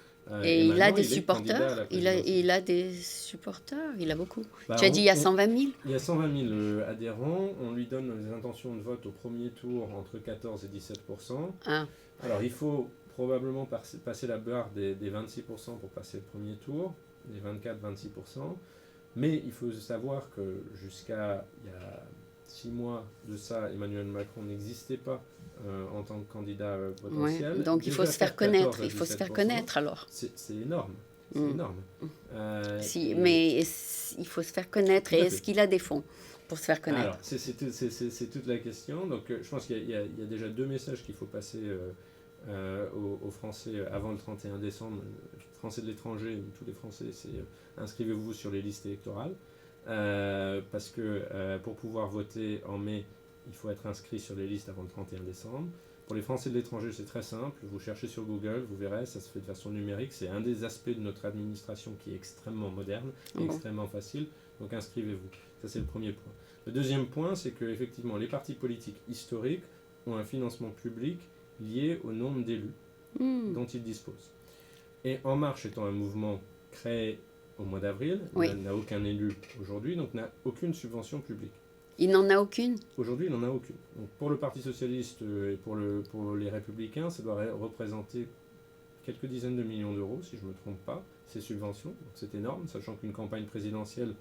Et il a des supporters. Il a des supporters. Il a beaucoup. Tu as dit il y a 120 000 ? Il y a 120 000 adhérents. On lui donne des intentions de vote au premier tour entre 14 et 17%. Ah. Alors il faut probablement passer la barre des 26% pour passer le premier tour, les 24-26%. Mais il faut savoir que jusqu'à il y a 6 mois de ça, Emmanuel Macron n'existait pas en tant que candidat potentiel. Ouais, donc il faut se faire connaître. Il faut se faire connaître alors. C'est énorme. C'est énorme. Mais il faut se faire connaître. Et est-ce qu'il a des fonds pour se faire connaître ? Alors, c'est toute la question. Donc je pense qu'il y a déjà 2 messages qu'il faut passer aux Français avant le 31 décembre. Français de l'étranger, tous les Français, c'est inscrivez-vous sur les listes électorales. Parce que pour pouvoir voter en mai, il faut être inscrit sur les listes avant le 31 décembre. Pour les Français de l'étranger, c'est très simple. Vous cherchez sur Google, vous verrez, ça se fait de façon numérique. C'est un des aspects de notre administration qui est extrêmement moderne et extrêmement facile. Donc inscrivez-vous. Ça, c'est le premier point. Le deuxième point, c'est qu'effectivement, les partis politiques historiques ont un financement public lié au nombre d'élus dont ils disposent. Et En Marche étant un mouvement créé au mois d'avril, n'a aucun élu aujourd'hui, donc n'a aucune subvention publique. Il n'en a aucune ? Aujourd'hui, il n'en a aucune. Donc, pour le Parti Socialiste et pour les Républicains, ça doit représenter quelques dizaines de millions d'euros, si je ne me trompe pas, ces subventions. Donc c'est énorme, sachant qu'une campagne présidentielle,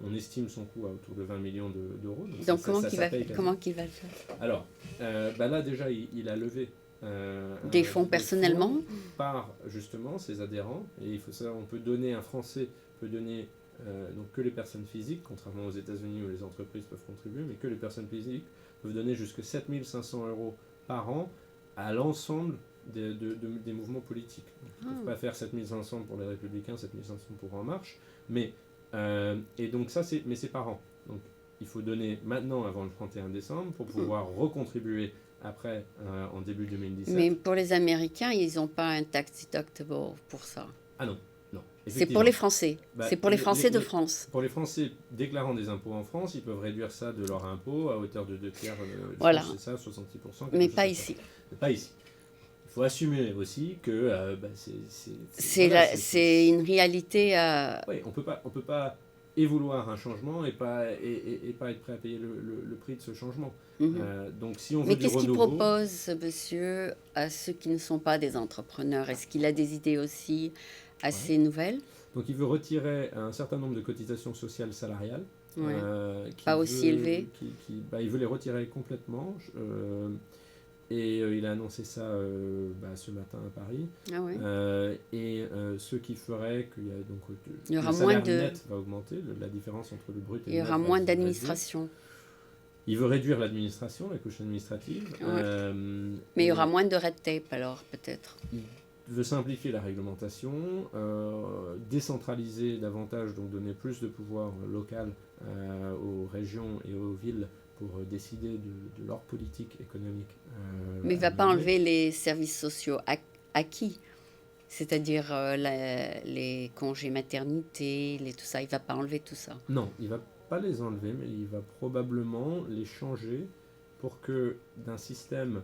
on estime son coût à autour de 20 millions d'euros. Donc comment il va le faire ? Alors, là déjà, il a levé des fonds personnellement par justement ses adhérents. Et il faut savoir, on peut donner, un Français peut donner donc que les personnes physiques, contrairement aux États-Unis où les entreprises peuvent contribuer, mais que les personnes physiques peuvent donner jusqu'à 7 500 € par an à l'ensemble des mouvements politiques. On ne peut pas faire 7 500 pour les Républicains, 7 500 pour En Marche, mais et donc ça c'est par an. Donc il faut donner maintenant avant le 31 décembre pour pouvoir recontribuer après, en début 2017. Mais pour les Américains, ils n'ont pas un tax deductible pour ça. Ah non, non. C'est pour les Français. C'est pour les Français de France. Pour les Français déclarant des impôts en France, ils peuvent réduire ça de leur impôt à hauteur de 2/3. Voilà. C'est ça, 66%. Mais pas ici. Pas ici. Il faut assumer aussi que c'est une réalité. Oui, on peut pas et vouloir un changement et pas être prêt à payer le prix de ce changement. Donc si on veut Mais du qu'est-ce qu'il renouveau, propose, monsieur, à ceux qui ne sont pas des entrepreneurs? Est-ce qu'il a des idées aussi assez nouvelles? Donc il veut retirer un certain nombre de cotisations sociales salariales. Pas aussi élevées. Il veut les retirer complètement. Il a annoncé ça ce matin à Paris. Ah ouais. Ce qui ferait qu'il y a donc il y aura le moins salaire de net va augmenter, la différence entre le brut et le net. Il y aura moins d'administration. Il veut réduire l'administration, la couche administrative. Mais il y aura moins de red tape alors peut-être. Il veut simplifier la réglementation, décentraliser davantage, donc donner plus de pouvoir local aux régions et aux villes pour décider de leur politique économique. Mais il ne va pas enlever les services sociaux acquis, c'est-à-dire les congés maternité, tout ça. Il ne va pas enlever tout ça. Non, il ne va pas les enlever, mais il va probablement les changer pour que d'un système,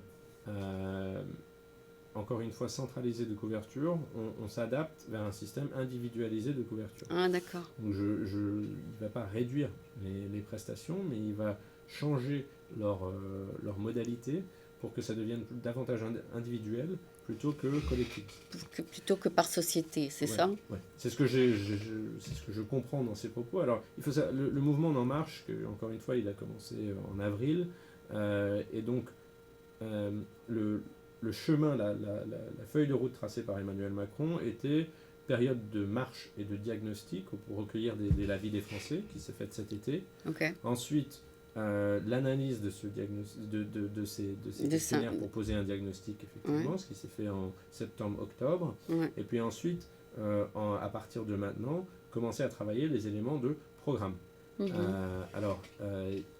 encore une fois, centralisé de couverture, on s'adapte vers un système individualisé de couverture. Ah, d'accord. Donc il ne va pas réduire les prestations, mais il va changer leur modalité pour que ça devienne davantage individuel plutôt que collectif. Plutôt que par société, c'est ça? Ouais. C'est ce que je comprends dans ces propos. Alors, il faut le mouvement En Marche, encore une fois, il a commencé en avril, et donc le chemin, la feuille de route tracée par Emmanuel Macron était période de marche et de diagnostic pour recueillir l'avis des Français, qui s'est faite cet été. Okay. Ensuite, l'analyse de ces questionnaires pour poser un diagnostic, effectivement, ce qui s'est fait en septembre-octobre. Et puis ensuite, à partir de maintenant, commencer à travailler les éléments de programme.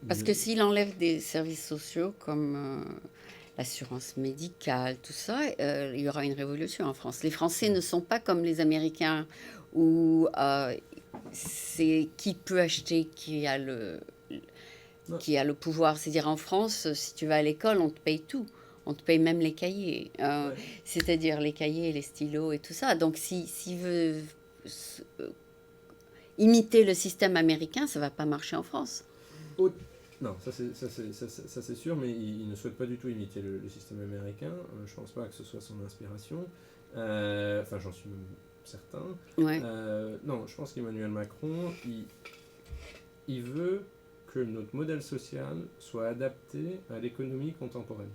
Parce que s'il enlève des services sociaux comme l'assurance médicale, tout ça, il y aura une révolution en France. Les Français ne sont pas comme les Américains où c'est qui peut acheter qui a le pouvoir. C'est-à-dire en France, si tu vas à l'école, on te paye tout. On te paye même les cahiers. C'est-à-dire les cahiers, les stylos et tout ça. Donc s'il veut imiter le système américain, ça ne va pas marcher en France. Non, ça c'est sûr, mais il ne souhaite pas du tout imiter le système américain. Je ne pense pas que ce soit son inspiration. Enfin, j'en suis même certain. Non, je pense qu'Emmanuel Macron, il veut que notre modèle social soit adapté à l'économie contemporaine.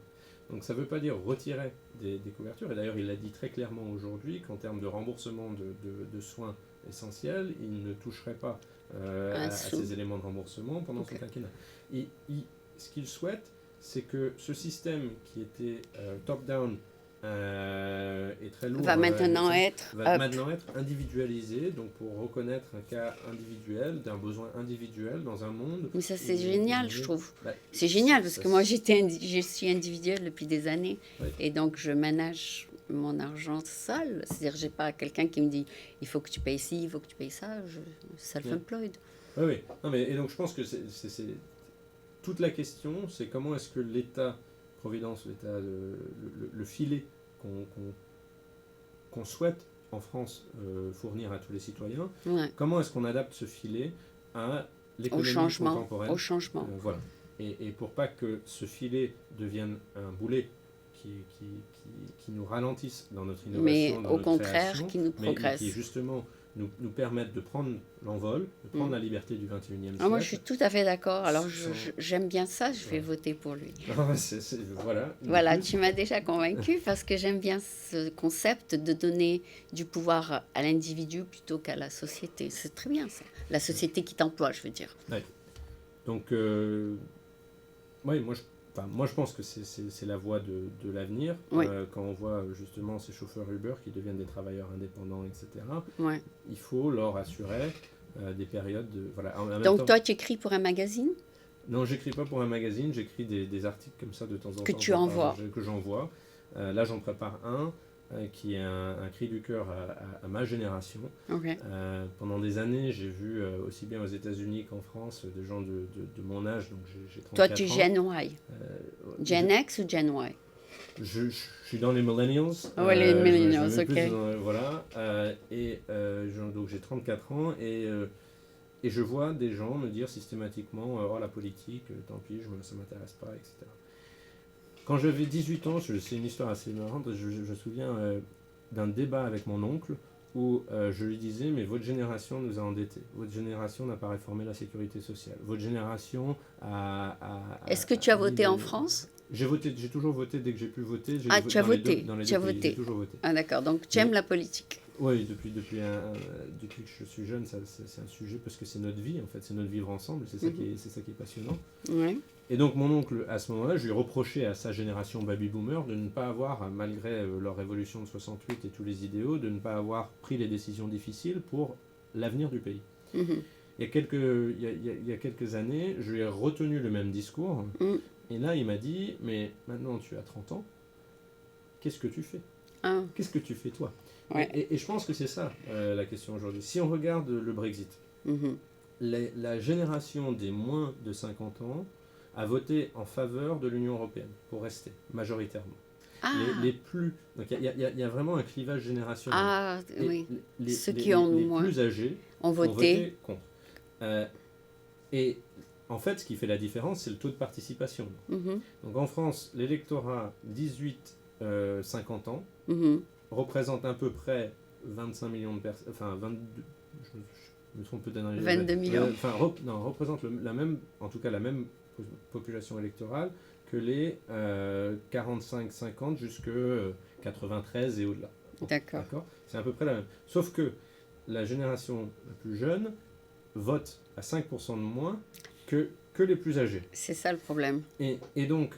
Donc ça ne veut pas dire retirer des couvertures, et d'ailleurs il l'a dit très clairement aujourd'hui qu'en termes de remboursement de soins essentiels, il ne toucherait pas à ces éléments de remboursement pendant son quinquennat. Et ce qu'il souhaite, c'est que ce système qui était top-down et très lourd va maintenant être individualisé, donc pour reconnaître un cas individuel, d'un besoin individuel dans un monde. Mais ça c'est génial, je trouve. C'est génial parce que moi je suis individuelle depuis des années et donc je manage mon argent seul. C'est-à-dire j'ai pas quelqu'un qui me dit il faut que tu payes ci, il faut que tu payes ça. Je self-employed. Oui. Non, mais, et donc je pense que c'est toute la question, c'est comment est-ce que l'État-providence, le filet qu'on souhaite en France fournir à tous les citoyens, comment est-ce qu'on adapte ce filet à l'économie contemporaine, au changement. Voilà. Et pour pas que ce filet devienne un boulet qui nous ralentisse dans notre innovation, mais dans au notre contraire, création, qui nous progresse. Mais qui justement nous permettent de prendre l'envol, de prendre la liberté du 21e siècle. Moi, je suis tout à fait d'accord. Alors, j'aime bien ça, je vais voter pour lui. Voilà, tu m'as déjà convaincu parce que j'aime bien ce concept de donner du pouvoir à l'individu plutôt qu'à la société. C'est très bien ça. La société qui t'emploie, je veux dire. Ouais. Donc, moi je pense que c'est la voie de l'avenir. Quand on voit justement ces chauffeurs Uber qui deviennent des travailleurs indépendants, etc., il faut leur assurer des périodes de... Voilà. Donc toi, tu écris pour un magazine ? Non, j'écris pas pour un magazine, j'écris des articles comme ça de temps en temps. Que tu envoies. Que j'envoie. Là, j'en prépare un qui est un cri du cœur à ma génération. Okay. Pendant des années, j'ai vu aussi bien aux États-Unis qu'en France des gens de mon âge, donc j'ai 34 Toi, tu es ans. Gen Y. Gen X ou Gen Y? Je suis dans les millennials. Oui, les millennials, ok. Voilà. Donc j'ai 34 ans et je vois des gens me dire systématiquement oh la politique, tant pis, ça ne m'intéresse pas, etc. Quand j'avais 18 ans, c'est une histoire assez marrante, je me souviens d'un débat avec mon oncle où je lui disais mais votre génération nous a endettés, votre génération n'a pas réformé la sécurité sociale, votre génération a... Est-ce que tu as voté en France? J'ai toujours voté dès que j'ai pu voter. Tu as voté. J'ai toujours voté. Ah d'accord, donc tu aimes la politique. Oui, depuis que je suis jeune, c'est un sujet parce que c'est notre vie, en fait, c'est notre vivre ensemble, c'est ça qui est passionnant. Ouais. Et donc mon oncle, à ce moment-là, je lui reprochais à sa génération baby-boomer de ne pas avoir, malgré leur révolution de 68 et tous les idéaux, de ne pas avoir pris les décisions difficiles pour l'avenir du pays. Mm-hmm. Il y a quelques années, je lui ai retenu le même discours. Et là, il m'a dit, mais maintenant tu as 30 ans, qu'est-ce que tu fais? Qu'est-ce que tu fais toi? Ouais. Et je pense que c'est ça la question aujourd'hui. Si on regarde le Brexit, la génération des moins de 50 ans a voté en faveur de l'Union européenne pour rester, majoritairement. Les plus... Donc il y a vraiment un clivage générationnel. Ah, oui. Ceux qui les ont plus âgés ont voté contre. Et en fait, ce qui fait la différence, c'est le taux de participation. Donc en France, l'électorat 18-50 ans représente à peu près 25 millions de personnes, enfin 22, je me trompe peut-être dans les 22 millions. Représente en tout cas la même population électorale que les 45-50 jusqu'à 93 et au-delà. D'accord. C'est à peu près la même. Sauf que la génération la plus jeune vote à 5% de moins que les plus âgés. C'est ça le problème. Et donc,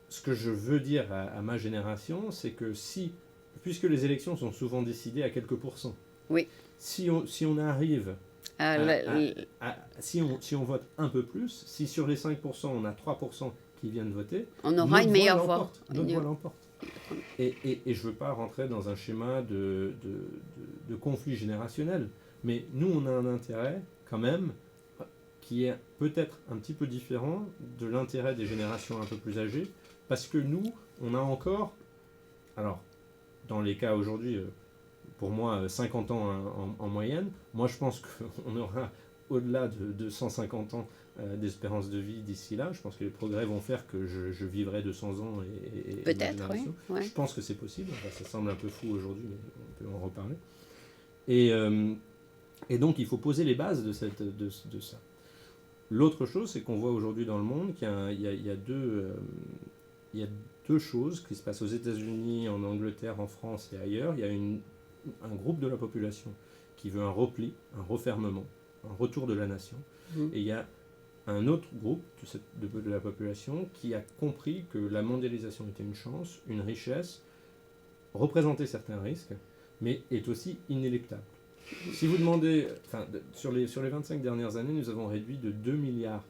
ce que je veux dire à ma génération, c'est que puisque les élections sont souvent décidées à quelques pourcents, oui. si on arrive si on vote un peu plus, si sur les 5%, on a 3% qui viennent voter, on aura une meilleure voix. Notre voix l'emporte. Et je ne veux pas rentrer dans un schéma de conflit générationnel, mais nous, on a un intérêt quand même qui est peut-être un petit peu différent de l'intérêt des générations un peu plus âgées, parce que nous, on a encore, alors, dans les cas aujourd'hui, pour moi, 50 ans en moyenne, moi je pense qu'on aura au-delà de 150 ans d'espérance de vie d'ici là. Je pense que les progrès vont faire que je vivrai 200 ans et peut-être, oui. Ouais. Je pense que c'est possible, enfin, ça semble un peu fou aujourd'hui, mais on peut en reparler. Et donc il faut poser les bases de ça. L'autre chose, c'est qu'on voit aujourd'hui dans le monde qu'il y a deux choses qui se passent aux États-Unis, en Angleterre, en France et ailleurs. Il y a un groupe de la population qui veut un repli, un refermement, un retour de la nation. Et il y a un autre groupe de la population qui a compris que la mondialisation était une chance, une richesse, représentait certains risques, mais est aussi inéluctable. Si vous demandez, sur les 25 dernières années, nous avons réduit de 2 milliards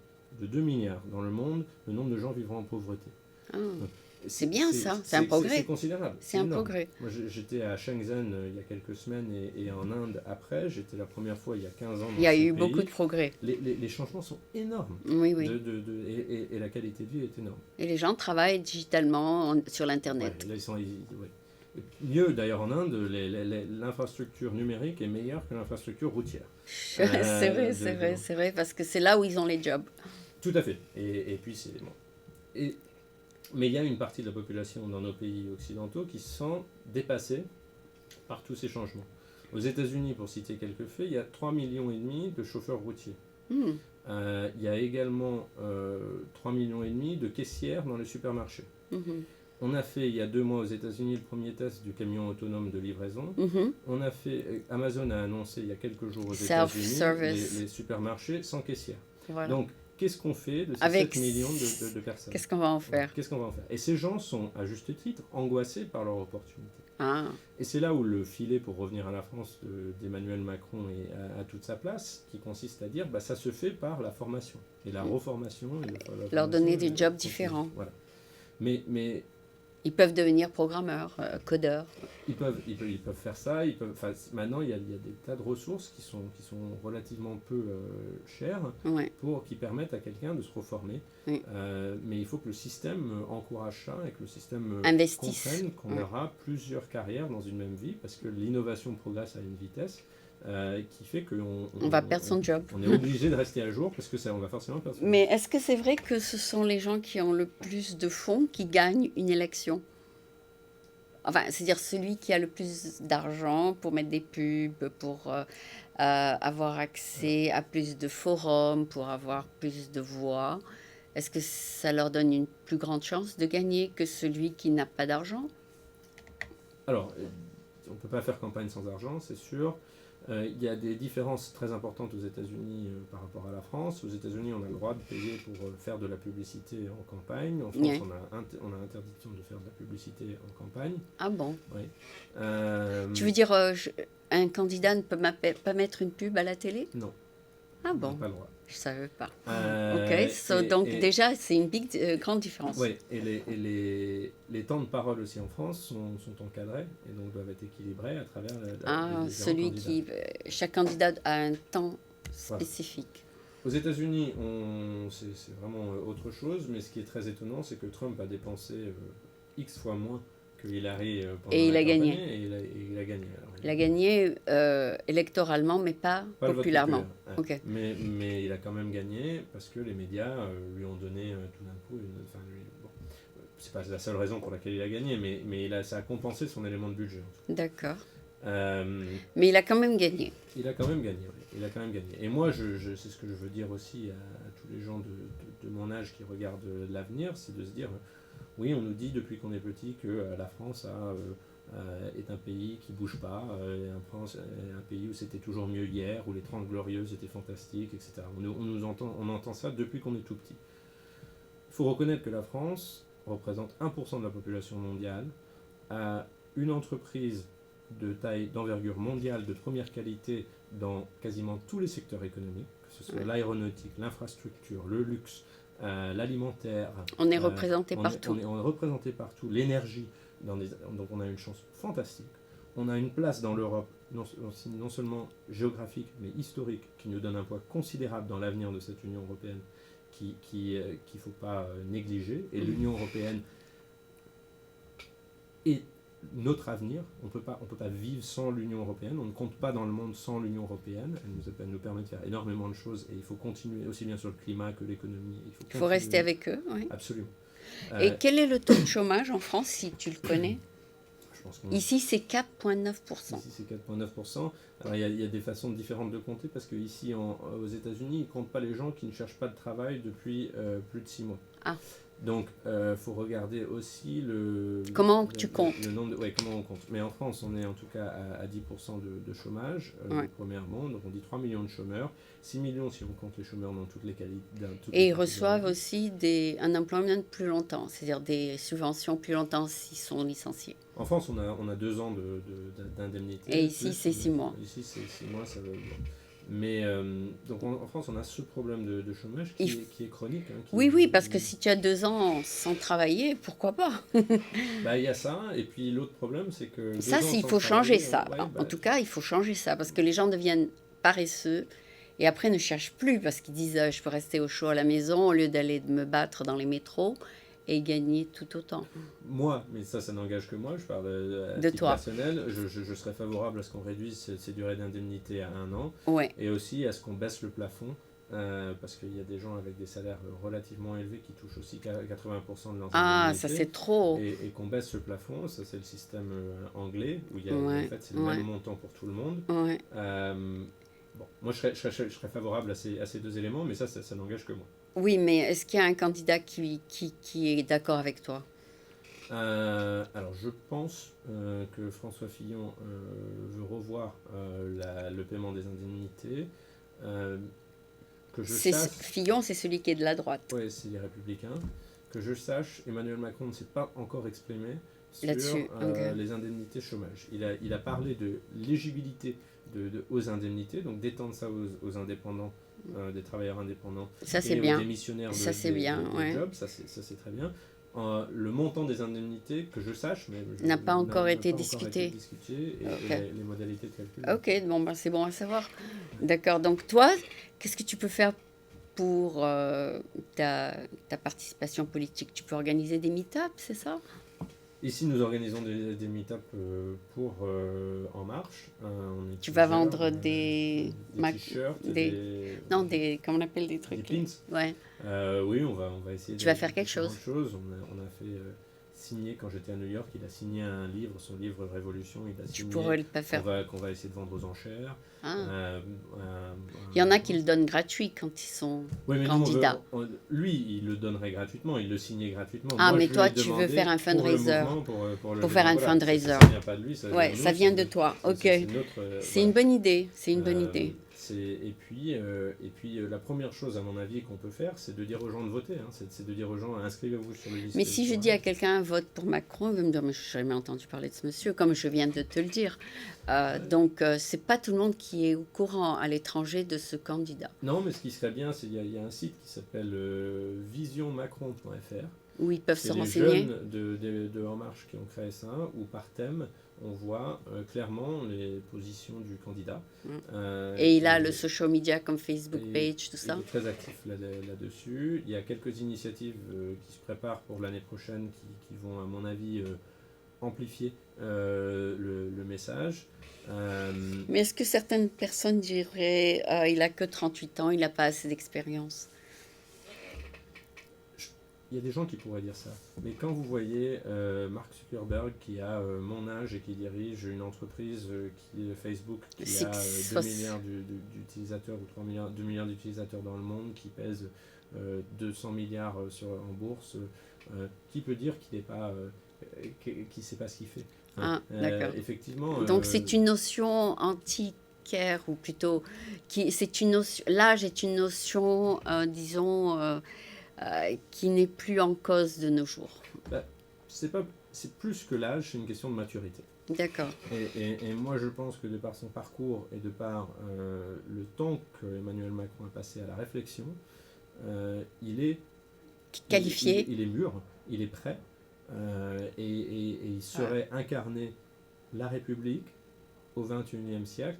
dans le monde le nombre de gens vivant en pauvreté. Donc, c'est bien ça, c'est un progrès. C'est considérable. C'est un progrès. Moi, j'étais à Shenzhen il y a quelques semaines et en Inde après. J'étais la première fois il y a 15 ans. Il y a eu beaucoup de progrès. Les changements sont énormes. Oui. Et la qualité de vie est énorme. Et les gens travaillent digitalement sur l'Internet. Ouais, là, mieux d'ailleurs en Inde, l'infrastructure numérique est meilleure que l'infrastructure routière. C'est vrai, parce que c'est là où ils ont les jobs. Tout à fait. Et puis c'est bon. Mais il y a une partie de la population dans nos pays occidentaux qui se sent dépassée par tous ces changements. Aux États-Unis, pour citer quelques faits, il y a 3,5 millions de chauffeurs routiers. Il y a également 3,5 millions de caissières dans les supermarchés. On a fait il y a 2 mois aux États-Unis le premier test du camion autonome de livraison. Amazon a annoncé il y a quelques jours aux États-Unis les supermarchés sans caissière. Voilà. Donc, qu'est-ce qu'on fait de ces 7 millions de personnes? Qu'est-ce qu'on va en faire? Et ces gens sont, à juste titre, angoissés par leur opportunité. Ah, Et c'est là où le filet pour revenir à la France d'Emmanuel Macron est à toute sa place, qui consiste à dire ça se fait par la formation et la reformation. leur donner des jobs continue. différents. Voilà. Mais Ils peuvent devenir programmeurs, codeurs. ils peuvent faire ça. Maintenant, il y a des tas de ressources qui sont relativement peu chères Ouais. qui permettent à quelqu'un de se reformer. Oui. Mais il faut que le système encourage ça et que le système Investissent. comprenne qu'on aura plusieurs carrières dans une même vie parce que l'innovation progresse à une vitesse qui fait qu'on On va perdre son job. On est obligé de rester à jour parce que on va forcément perdre son job. Mais est-ce que c'est vrai que ce sont les gens qui ont le plus de fonds qui gagnent une élection? Enfin, c'est-à-dire celui qui a le plus d'argent pour mettre des pubs, pour avoir accès à plus de forums, pour avoir plus de voix. Est-ce que ça leur donne une plus grande chance de gagner que celui qui n'a pas d'argent? Alors, on ne peut pas faire campagne sans argent, c'est sûr. Il y a des différences très importantes aux États-Unis par rapport à la France. Aux États-Unis, on a le droit de payer pour faire de la publicité en campagne. En France, Yeah. on a interdiction de faire de la publicité en campagne. Ah bon? Oui. Tu veux dire, un candidat ne peut pas mettre une pub à la télé? Non. Ah On bon? n'a pas le droit. Je savais pas. Ok, donc déjà, c'est une grande différence. Oui, et les temps de parole aussi en France sont encadrés et donc doivent être équilibrés à travers les celui candidats. chaque candidat a un temps spécifique. Aux États-Unis, c'est vraiment autre chose, mais ce qui est très étonnant, c'est que Trump a dépensé X fois moins que Hillary pendant Et il la a campagne, gagné. et il a gagné. Alors, Il a gagné électoralement, mais pas le vote populairement. populaire, Ok. mais il a quand même gagné parce que les médias lui ont donné tout d'un coup c'est pas la seule raison pour laquelle il a gagné, mais ça a compensé son élément de budget. D'accord. Euh, Mais il a quand même gagné. Il a quand même gagné, oui. Il a quand même gagné. Et moi, c'est ce que je veux dire aussi à tous les gens de mon âge qui regardent l'avenir, c'est de se dire, oui, on nous dit depuis qu'on est petit que la France est un pays qui bouge pas, un pays où c'était toujours mieux hier, où les 30 glorieuses étaient fantastiques, etc. On entend ça depuis qu'on est tout petit. Il faut reconnaître que la France représente 1% de la population mondiale, a une entreprise d'envergure mondiale de première qualité dans quasiment tous les secteurs économiques, que ce soit l'aéronautique, l'infrastructure, le luxe, l'alimentaire. On est représenté partout. On est représenté partout. L'énergie, donc on a une chance fantastique. On a une place dans l'Europe, non seulement géographique, mais historique, qui nous donne un poids considérable dans l'avenir de cette Union européenne qu'il ne faut pas négliger. Et l'Union européenne est notre avenir. On ne peut pas vivre sans l'Union européenne. On ne compte pas dans le monde sans l'Union européenne. Elle nous permet de faire énormément de choses et il faut continuer aussi bien sur le climat que l'économie. Il faut rester avec eux. Oui. Absolument. Et quel est le taux de chômage en France, si tu le connais? Je pense Ici, c'est 4,9%. Ici, c'est 4,9%. Alors, il y a des façons différentes de compter parce qu'ici, aux États-Unis, ils ne comptent pas les gens qui ne cherchent pas de travail depuis plus de 6 mois. Ah. Donc, faut regarder aussi comment tu comptes. Le nombre comment on compte. Mais en France, on est en tout cas à 10% de chômage, premièrement. Donc, on dit 3 millions de chômeurs. 6 millions si on compte les chômeurs dans toutes les qualités. Et ils reçoivent aussi un employment plus longtemps, c'est-à-dire des subventions plus longtemps s'ils sont licenciés. En France, on a 2 ans d'indemnité. Et ici, c'est 6 mois. Ici, c'est 6 mois, ça veut dire. Mais donc en France, on a ce problème de chômage qui est chronique. Hein, oui, parce que si tu as 2 ans sans travailler, pourquoi pas? Il y a ça, et puis l'autre problème, c'est que... Ça, il faut changer ça. En tout cas, il faut changer ça, parce que les gens deviennent paresseux, et après ne cherchent plus, parce qu'ils disent « je peux rester au chaud à la maison au lieu d'aller me battre dans les métros ». Et gagner tout autant. Moi, mais ça n'engage que moi, je parle de toi. Personnel, je serais favorable à ce qu'on réduise ces durées d'indemnité à 1 an, et aussi à ce qu'on baisse le plafond, parce qu'il y a des gens avec des salaires relativement élevés qui touchent aussi 80% de leurs indemnités. Ah, ça c'est trop. Et qu'on baisse le plafond, ça c'est le système anglais, où il y a, en fait, c'est le même montant pour tout le monde. Bon, moi je serais favorable à ces 2 éléments, mais ça n'engage que moi. Oui, mais est-ce qu'il y a un candidat qui est d'accord avec toi? Alors, je pense que François Fillon veut revoir le paiement des indemnités. Fillon, c'est celui qui est de la droite. Oui, c'est les Républicains. Que je sache, Emmanuel Macron ne s'est pas encore exprimé, sur là-dessus. Okay. les indemnités chômage. Il a parlé de l'éligibilité aux indemnités, donc d'étendre ça aux indépendants, des travailleurs indépendants ça, c'est et bien. aux démissionnaires ça, c'est bien, de jobs, ça c'est très bien. Le montant des indemnités, que je sache, mais n'a pas encore été discuté, et, okay. et les modalités de calcul. Ok, bon, ben, c'est bon à savoir. D'accord, donc toi, qu'est-ce que tu peux faire pour ta participation politique? Tu peux organiser des meet-ups, c'est ça? Ici, nous organisons des meet-up pour En Marche. Tu vas vendre des t-shirts, non, comment on appelle des trucs? Des pins. Ouais. Oui, on va essayer. Tu vas faire quelque chose. On a fait signer, quand j'étais à New York, il a signé un livre, son livre Révolution. Il a signé. Tu pourrais le pas faire. Qu'on va essayer de vendre aux enchères. Il y en a qui le donnent gratuit quand ils sont candidats. Lui, il le donnerait gratuitement, il le signait gratuitement. Ah, moi, mais toi, tu veux faire un fundraiser. Pour faire un fundraiser. Ça vient pas de lui, ça vient de toi. Ok. C'est une bonne idée. C'est une bonne idée. Et puis, la première chose, à mon avis, qu'on peut faire, c'est de dire aux gens de voter. C'est de dire aux gens, inscrivez-vous sur le liste. Mais si je dis à quelqu'un, vote pour Macron, il va me dire, mais je n'ai jamais entendu parler de ce monsieur, comme je viens de te le dire. Donc, ce n'est pas tout le monde qui est au courant à l'étranger de ce candidat. Non, mais ce qui serait bien, c'est qu'il y a un site qui s'appelle visionmacron.fr. Où ils peuvent se renseigner. C'est les jeunes de En Marche qui ont créé ça, où par thème, on voit clairement les positions du candidat. Et il a le social media comme Facebook page, tout ça. Il est très actif là-dessus. Il y a quelques initiatives qui se préparent pour l'année prochaine qui vont, à mon avis, amplifier le message. Mais est-ce que certaines personnes diraient il n'a que 38 ans, il n'a pas assez d'expérience? Il y a des gens qui pourraient dire ça. Mais quand vous voyez Mark Zuckerberg qui a mon âge et qui dirige une entreprise qui est Facebook, qui a 2 milliards d'utilisateurs ou 2 milliards d'utilisateurs dans le monde, qui pèse 200 milliards en bourse, qui peut dire qu'il n'est pas, qui sait pas ce qu'il fait? D'accord. Effectivement. Donc c'est une notion antiquaire, ou plutôt, l'âge est une notion, disons, qui n'est plus en cause de nos jours. C'est plus que l'âge, c'est une question de maturité. D'accord. Et moi, je pense que de par son parcours et de par le temps qu'Emmanuel Macron a passé à la réflexion, il est qualifié. Il est mûr, il est prêt, et il saurait incarner la République au XXIe siècle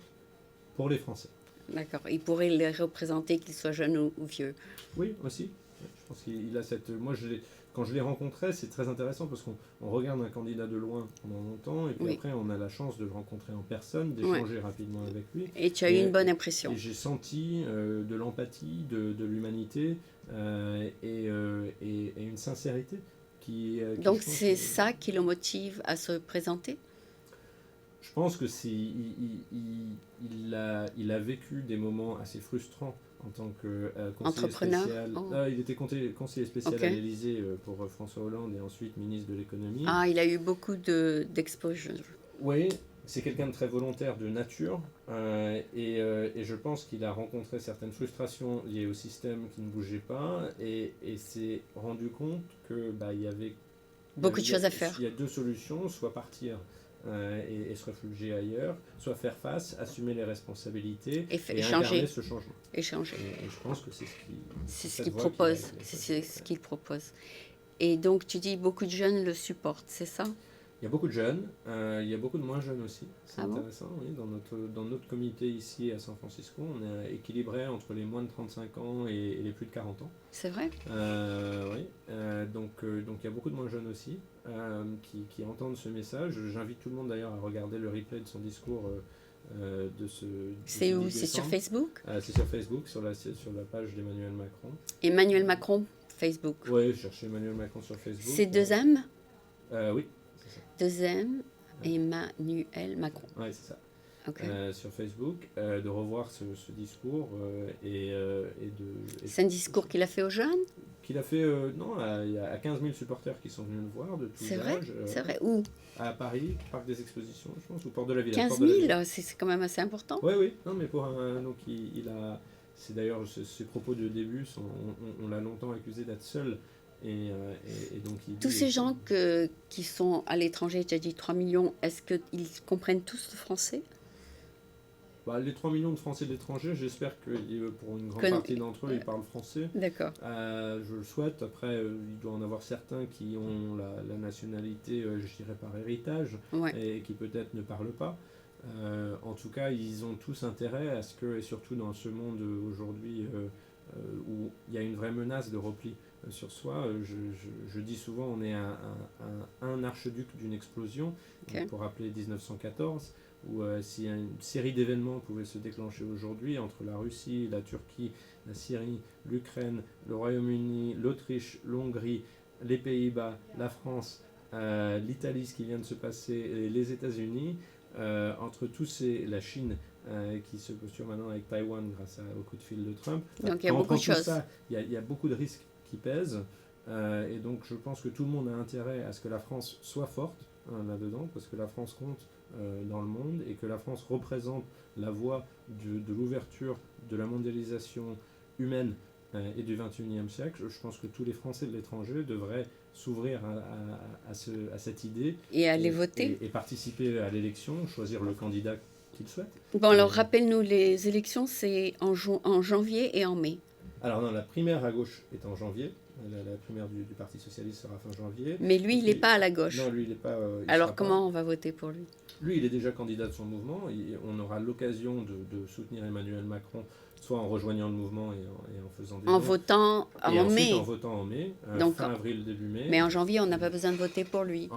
pour les Français. D'accord. Il pourrait les représenter, qu'ils soient jeunes ou vieux. Oui, aussi. Je pense qu'il a cette. Moi, quand je l'ai rencontré, c'est très intéressant parce qu'on regarde un candidat de loin pendant longtemps et puis après, on a la chance de le rencontrer en personne, d'échanger rapidement avec lui. Et tu as eu une bonne impression. Et j'ai senti de l'empathie, de l'humanité et une sincérité Donc, c'est ça qui le motive à se présenter? Je pense que il a vécu des moments assez frustrants en tant que conseiller spécial. Il était conseiller spécial à l'Élysée pour François Hollande et ensuite ministre de l'économie. Ah, il a eu beaucoup d'exposure. Oui, c'est quelqu'un de très volontaire de nature et je pense qu'il a rencontré certaines frustrations liées au système qui ne bougeait pas et s'est rendu compte que il y avait beaucoup de choses à faire. Il y a deux solutions, soit partir et se réfugier ailleurs, soit faire face, assumer les responsabilités et incarner ce changement. Échanger. Et je pense que c'est ce qu'il propose. C'est ce qu'il propose. Et donc tu dis beaucoup de jeunes le supportent, c'est ça? Il y a beaucoup de jeunes, il y a beaucoup de moins jeunes aussi. C'est intéressant, bon? Oui. Dans notre comité ici à San Francisco, on est équilibré entre les moins de 35 ans et les plus de 40 ans. C'est vrai? Oui. Donc il y a beaucoup de moins jeunes aussi qui entendent ce message. J'invite tout le monde d'ailleurs à regarder le replay de son discours c'est où? C'est sur Facebook? C'est sur Facebook, sur la page d'Emmanuel Macron. Emmanuel Macron, Facebook? Oui, cherchez Emmanuel Macron sur Facebook. C'est 2 M? Oui. 2 M, Emmanuel Macron. Oui, c'est ça. Okay. Sur Facebook, de revoir ce discours c'est un discours qu'il a fait aux jeunes? Qu'il a fait, non, il y a 15 000 supporters qui sont venus le voir de tous âges. C'est vrai? Où? À Paris, Parc des Expositions, je pense, ou Porte de la Villette. 15 000, c'est quand même assez important. Oui. Non, mais pour donc il a... C'est d'ailleurs, ses propos de début, on l'a longtemps accusé d'être seul Et donc, tous ces gens qui sont à l'étranger, tu as dit 3 millions, est-ce qu'ils comprennent tous le français? Les 3 millions de Français de l'étranger, j'espère que pour une grande partie d'entre eux, ils parlent français. D'accord. Je le souhaite. Après, il doit en avoir certains qui ont la nationalité, je dirais, par héritage, Ouais. et qui peut-être ne parlent pas. En tout cas, ils ont tous intérêt à ce que, et surtout dans ce monde aujourd'hui où il y a une vraie menace de repli sur soi, je dis souvent, on est un archiduc d'une explosion, Okay. pour rappeler 1914, où si une série d'événements pouvait se déclencher aujourd'hui entre la Russie, la Turquie, la Syrie, l'Ukraine, le Royaume-Uni, l'Autriche, l'Hongrie, les Pays-Bas, la France, l'Italie, ce qui vient de se passer, et les États-Unis, entre tous ces, la Chine qui se posture maintenant avec Taïwan grâce au coup de fil de Trump. Donc il y a beaucoup de choses. Il y a beaucoup de risques qui pèsent, et donc je pense que tout le monde a intérêt à ce que la France soit forte là-dedans, parce que la France compte dans le monde, et que la France représente la voie de l'ouverture, de la mondialisation humaine et du 21e siècle. Je pense que tous les Français de l'étranger devraient s'ouvrir à cette idée et aller voter et participer à l'élection, choisir le candidat qu'ils souhaitent. Bon, alors rappelle-nous, les élections, c'est en janvier et en mai. Alors non, la primaire à gauche est en janvier. La primaire du Parti Socialiste sera fin janvier. Mais lui, il n'est pas à la gauche. Non, lui, il n'est pas... alors comment on va voter pour lui? Lui, il est déjà candidat de son mouvement. On aura l'occasion de soutenir Emmanuel Macron, soit en rejoignant le mouvement et en faisant des En dons, votant et en ensuite mai. en votant en mai, Donc, fin avril, début mai. Mais en janvier, on n'a pas besoin de voter pour lui.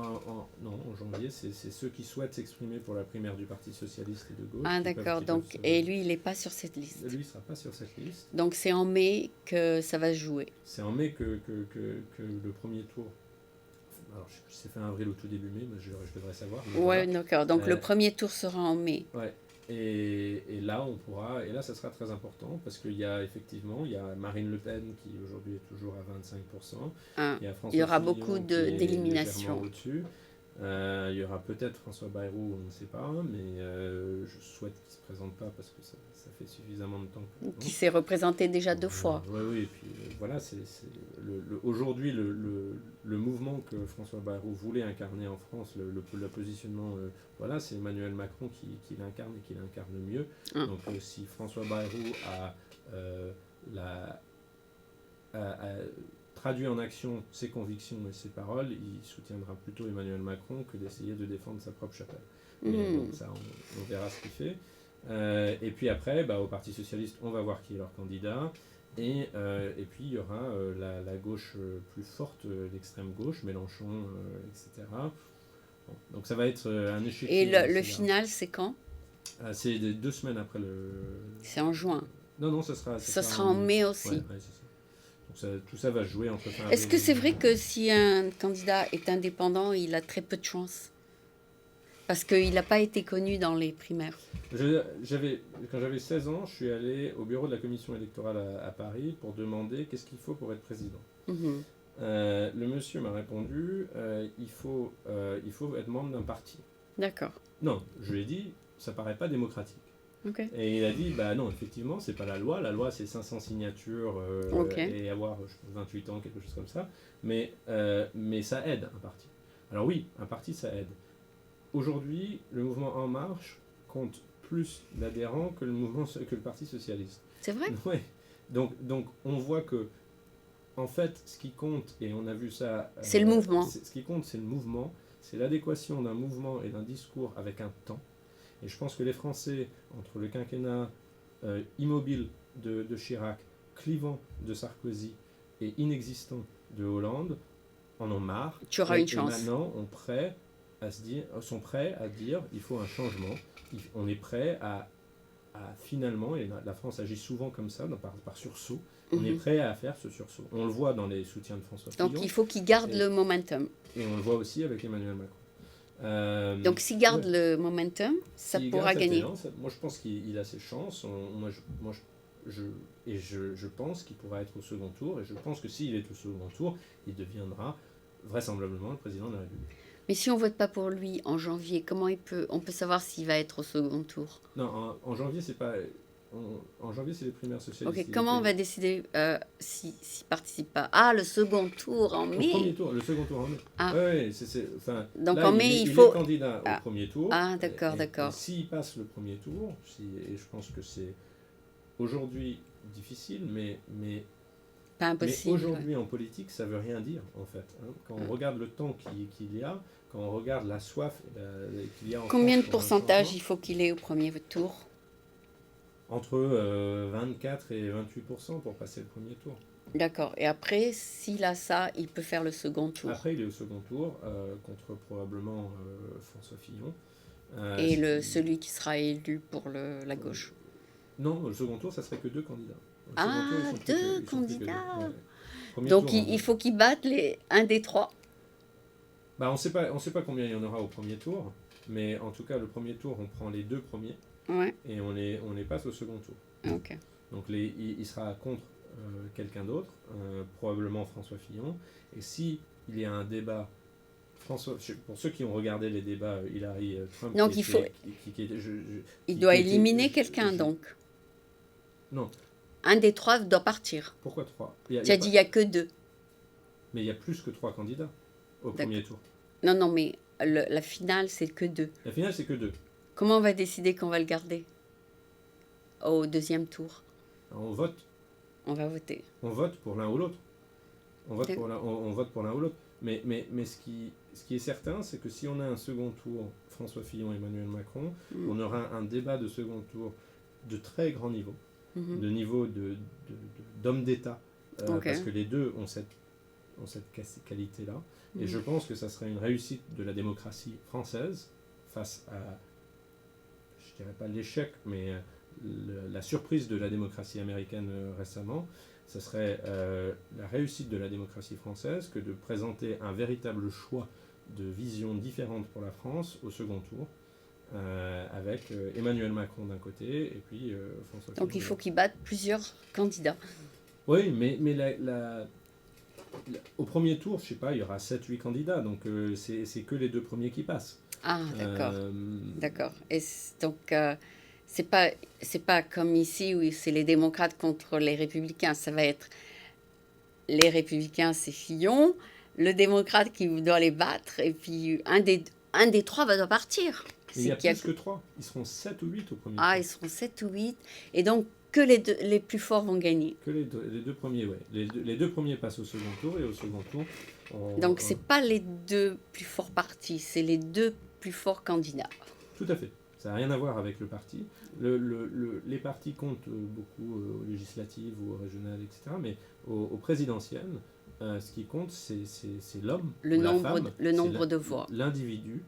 Non, en janvier, c'est ceux qui souhaitent s'exprimer pour la primaire du Parti Socialiste et de gauche. Ah d'accord, donc, et lui, il n'est pas sur cette liste. Lui, il ne sera pas sur cette liste. Donc c'est en mai que ça va se jouer. C'est en mai que le premier tour... Alors, je sais fin avril au tout début mai, mais je devrais savoir. Ouais, d'accord. Donc le premier tour sera en mai. Ouais. Et là, on pourra, et là, ça sera très important, parce qu'il y a effectivement, il y a Marine Le Pen qui aujourd'hui est toujours à 25%. Il y aura beaucoup d'éliminations. Au-dessus. Il y aura peut-être François Bayrou, on ne sait pas, mais je souhaite qu'il ne se présente pas parce que ça fait suffisamment de temps. Qui s'est représenté déjà 2 fois. Oui, et puis voilà, aujourd'hui le mouvement que François Bayrou voulait incarner en France, le positionnement, voilà, c'est Emmanuel Macron qui l'incarne et qui l'incarne le mieux. Donc si François Bayrou a traduit en action ses convictions et ses paroles, il soutiendra plutôt Emmanuel Macron que d'essayer de défendre sa propre chapelle. Mais donc ça, on verra ce qu'il fait. Et puis après, au Parti Socialiste, on va voir qui est leur candidat. Et puis il y aura la gauche plus forte, l'extrême gauche, Mélenchon, etc. Bon, donc ça va être un échec. Et le final, c'est quand? C'est 2 semaines après le... C'est en juin. Non, ça sera en mai aussi. Ouais, c'est ça. Donc tout ça va jouer entre fin Est-ce que c'est vrai que si un candidat est indépendant, il a très peu de chance? Parce qu'il n'a pas été connu dans les primaires. Quand j'avais 16 ans, je suis allé au bureau de la commission électorale à Paris pour demander qu'est-ce qu'il faut pour être président. Le monsieur m'a répondu, il faut être membre d'un parti. D'accord. Non, je lui ai dit, ça paraît pas démocratique. Okay. Et il a dit, non, effectivement, c'est pas la loi. La loi, c'est 500 signatures et avoir, je pense, 28 ans, quelque chose comme ça. Mais ça aide, un parti. Alors oui, un parti, ça aide. Aujourd'hui, le mouvement En Marche compte plus d'adhérents que le Parti Socialiste. C'est vrai? Oui. Donc, on voit que, en fait, ce qui compte, et on a vu ça... c'est le mouvement. Ce qui compte, c'est le mouvement. C'est l'adéquation d'un mouvement et d'un discours avec un temps. Et je pense que les Français, entre le quinquennat immobile de Chirac, clivant de Sarkozy et inexistant de Hollande, en ont marre. Tu auras une chance. Et maintenant, sont prêts à dire il faut un changement. On est prêt à finalement, et la France agit souvent comme ça, par sursaut, on est prêt à faire ce sursaut. On le voit dans les soutiens de François Fillon. Donc il faut qu'il garde le momentum. Et on le voit aussi avec Emmanuel Macron. Donc s'il garde le momentum, ça pourra gagner. Moi je pense qu'il a ses chances. Je pense qu'il pourra être au second tour. Et je pense que s'il est au second tour, il deviendra vraisemblablement le président de la République. Mais si on ne vote pas pour lui en janvier, comment on peut savoir s'il va être au second tour? Non, en janvier, c'est pas... en janvier, c'est les primaires socialistes. Ok, comment on va décider s'il ne participe pas? Ah, le second tour en mai. Au premier tour, le second tour en mai. Ah. Ouais, Donc là, en mai, il faut... est candidat au premier tour. Ah, d'accord, et d'accord. s'il passe le premier tour, et je pense que c'est aujourd'hui difficile, mais Pas impossible. aujourd'hui en politique, ça veut rien dire en fait. Hein. Quand on regarde le temps qu'il y a, quand on regarde la soif qu'il y a en Combien France de pour un pourcentage changement, il faut qu'il ait au premier tour? entre 24 et 28% pour passer le premier tour. D'accord. Et après, s'il a ça, il peut faire le second tour. Après, il est au second tour contre probablement François Fillon. Et celui qui sera élu pour la gauche. Non, le second tour, ça serait que deux candidats. Ah, deux candidats. Ouais. Donc il faut qu'ils battent un des trois. Bah, on sait pas combien il y en aura au premier tour, mais en tout cas, le premier tour, on prend les deux premiers et on les passe au second tour. Okay. Donc il sera contre quelqu'un d'autre, probablement François Fillon. Et si il y a un débat, pour ceux qui ont regardé les débats Hillary-Trump, donc il doit éliminer quelqu'un donc. Non. Un des trois doit partir. Pourquoi trois? Tu as dit il n'y a que deux. Mais il y a plus que trois candidats au premier tour. Non, mais la finale, c'est que deux. La finale, c'est que deux. Comment on va décider qu'on va le garder au deuxième tour? On vote. On va voter. On vote pour l'un ou l'autre. On vote pour l'un ou l'autre. Mais ce qui est certain, c'est que si on a un second tour, François Fillon et Emmanuel Macron, on aura un débat de second tour de très grand niveau, de niveau d'homme d'État, parce que les deux ont cette qualité-là. Et je pense que ça serait une réussite de la démocratie française face à, je dirais pas l'échec, mais la surprise de la démocratie américaine récemment. Ça serait la réussite de la démocratie française que de présenter un véritable choix de vision différente pour la France au second tour, avec Emmanuel Macron d'un côté et puis François Fillon. Donc il faut qu'ils battent plusieurs candidats. Oui, mais au premier tour, je sais pas, il y aura 7-8 candidats, donc c'est que les deux premiers qui passent. Ah, d'accord. D'accord. Et donc, c'est pas comme ici où c'est les démocrates contre les républicains. Ça va être les républicains, c'est Fillon, le démocrate qui doit les battre, et puis un des trois va partir. Mais il y a plus que 3. Ils seront 7 ou 8 au premier tour. Ah, ils seront 7 ou 8. Et donc, que les plus forts vont gagner. Que les deux premiers, oui. Les deux premiers passent au second tour, et au second tour... Donc, c'est pas les deux plus forts partis, c'est les deux plus forts candidats. Tout à fait. Ça n'a rien à voir avec le parti. Les partis comptent beaucoup aux législatives ou aux régionales, etc. Mais aux présidentielles, ce qui compte, c'est l'homme, le nombre de voix. L'individu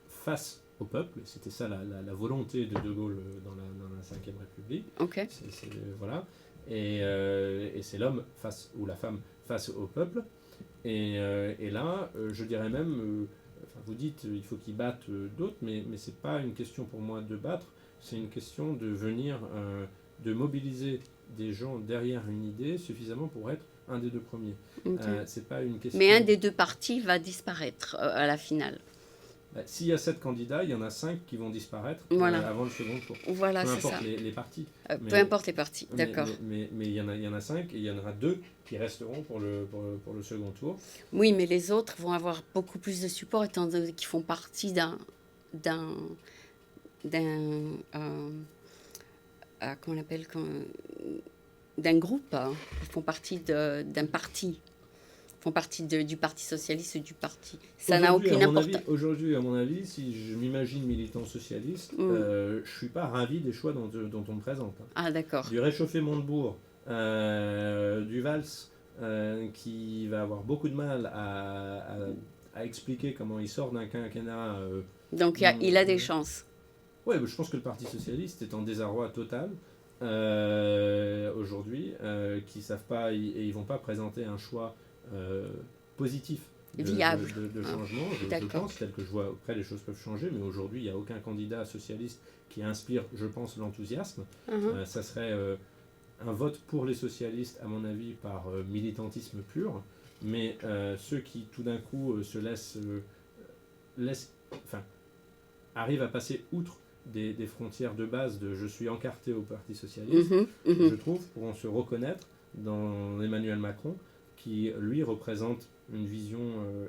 face au peuple. C'était ça la volonté de Gaulle dans la Ve République. Okay. Voilà. Et c'est l'homme ou la femme face au peuple. Et là, je dirais même... vous dites il faut qu'ils battent d'autres, mais ce n'est pas une question pour moi de battre, c'est une question de venir, de mobiliser des gens derrière une idée suffisamment pour être un des deux premiers. Okay. C'est pas une question... Mais un des deux partis va disparaître à la finale. S'il y a 7 candidats, il y en a 5 qui vont disparaître avant le second tour. Voilà, peu c'est importe ça. Les partis. Peu importe les partis, d'accord. Mais il y en a 5 et il y en aura 2 qui resteront pour le second tour. Oui, mais les autres vont avoir beaucoup plus de support étant donné qu'ils font partie d'un comment on appelle, d'un groupe. Hein. Ils font partie d'un parti. Font partie du Parti socialiste ou du parti. Ça n'a aucune importance. Aujourd'hui, à mon avis, si je m'imagine militant socialiste, je ne suis pas ravi des choix dont on me présente. Hein. Ah, d'accord. Du réchauffé Montebourg, du Valls, qui va avoir beaucoup de mal à expliquer comment il sort d'un quinquennat. Donc il a des chances. Oui, je pense que le Parti socialiste est en désarroi total aujourd'hui, qui ne savent pas, et ils ne vont pas présenter un choix positif viable de changement, je pense, tel que je vois. Après, les choses peuvent changer, mais aujourd'hui, il n'y a aucun candidat socialiste qui inspire, je pense, l'enthousiasme. Ça serait un vote pour les socialistes, à mon avis, par militantisme pur, mais ceux qui, tout d'un coup, arrivent à passer outre des frontières de base de je suis encarté au Parti Socialiste, je trouve, pourront se reconnaître dans Emmanuel Macron, qui lui représente une vision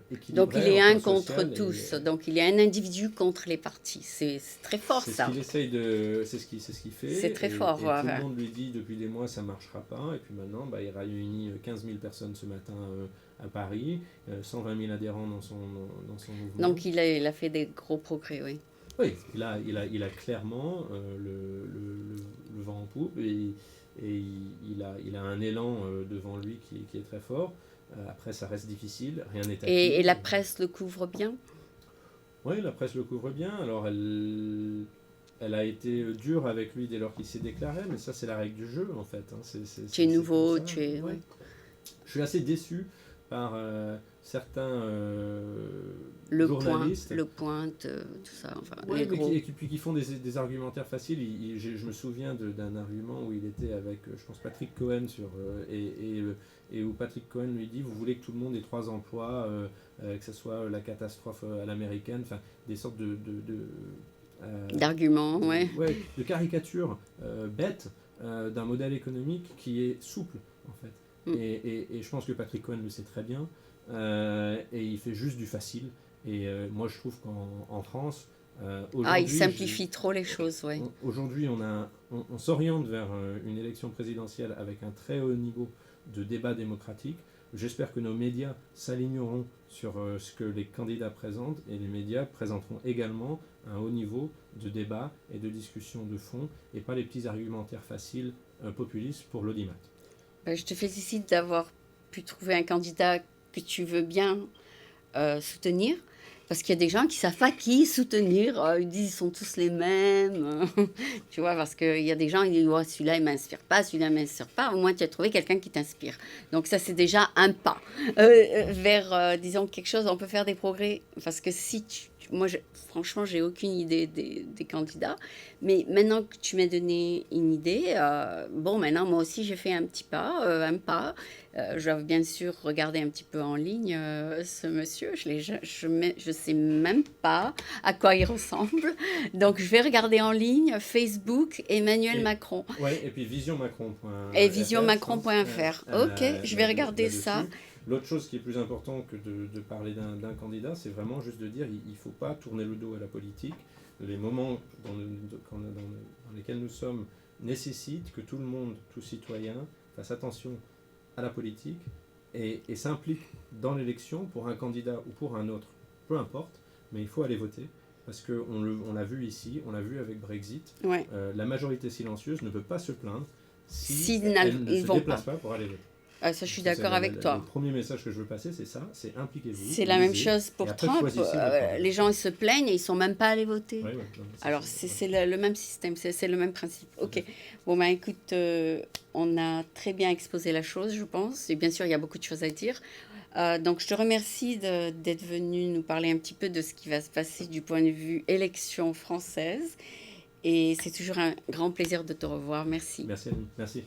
équilibrée. Donc il est un contre tous, donc il y a un individu contre les partis. C'est très fort ça. C'est ce qu'il fait. C'est très fort. Et tout le monde lui dit depuis des mois ça ne marchera pas. Et puis maintenant, il réunit 15 000 personnes ce matin à Paris, 120 000 adhérents dans son mouvement. Donc il a fait des gros progrès, oui. Oui, il a clairement le vent en poupe et il a un élan devant lui qui est très fort. Après, ça reste difficile, rien n'est acquis. Et la presse le couvre bien ? Oui, la presse le couvre bien. Alors, elle a été dure avec lui dès lors qu'il s'est déclaré, mais ça, c'est la règle du jeu, en fait. Hein. Tu es nouveau, tu es... Ouais. Je suis assez déçu par certains journalistes. Le Point, tout ça. Enfin, ouais, et puis qui font des argumentaires faciles. Je me souviens d'un argument où il était avec, je pense, Patrick Cohen et où Patrick Cohen lui dit vous voulez que tout le monde ait 3 emplois, que ce soit la catastrophe à l'américaine, enfin des sortes d'arguments, de caricatures bêtes d'un modèle économique qui est souple en fait. Et je pense que Patrick Cohen le sait très bien, et il fait juste du facile. Et moi je trouve qu'en France, il simplifie trop les choses. Ouais. Aujourd'hui on s'oriente vers une élection présidentielle avec un très haut niveau de débat démocratique. J'espère que nos médias s'aligneront sur ce que les candidats présentent, et les médias présenteront également un haut niveau de débat et de discussion de fond, et pas les petits argumentaires faciles populistes pour l'audimat. Je te félicite d'avoir pu trouver un candidat que tu veux bien soutenir. Parce qu'il y a des gens qui ne savent pas qui soutenir. Ils disent qu'ils sont tous les mêmes. Tu vois, parce qu'il y a des gens qui disent celui-là, il ne m'inspire pas, celui-là, il ne m'inspire pas. Au moins, tu as trouvé quelqu'un qui t'inspire. Donc ça, c'est déjà un pas vers, disons, quelque chose. On peut faire des progrès. Parce que franchement, j'ai aucune idée des candidats. Mais maintenant que tu m'as donné une idée, maintenant, moi aussi, j'ai fait un petit pas, je vais bien sûr regarder un petit peu en ligne ce monsieur. Je sais même pas à quoi il ressemble. Donc, je vais regarder en ligne Facebook Emmanuel Macron. Oui, et puis visionmacron.fr. Et visionmacron.fr. Ok, je vais regarder ça. L'autre chose qui est plus importante que de parler d'un candidat, c'est vraiment juste de dire il ne faut pas tourner le dos à la politique. Les moments dans lesquels nous sommes nécessitent que tout le monde, tout citoyen, fasse attention à la politique et s'implique dans l'élection pour un candidat ou pour un autre, peu importe, mais il faut aller voter. Parce qu'on l'a vu ici, on l'a vu avec Brexit, la majorité silencieuse ne peut pas se plaindre si elle ne se déplace pas pour aller voter. Ça, je suis d'accord avec toi. Le premier message que je veux passer, c'est ça, c'est impliquez-vous. C'est la même chose pour Trump. Les gens, ils se plaignent et ils ne sont même pas allés voter. Alors, c'est le même système, c'est le même principe. Ok. Bon, écoute, on a très bien exposé la chose, je pense. Et bien sûr, il y a beaucoup de choses à dire. Donc, je te remercie d'être venu nous parler un petit peu de ce qui va se passer du point de vue élection française. Et c'est toujours un grand plaisir de te revoir. Merci. Merci, Annie. Merci.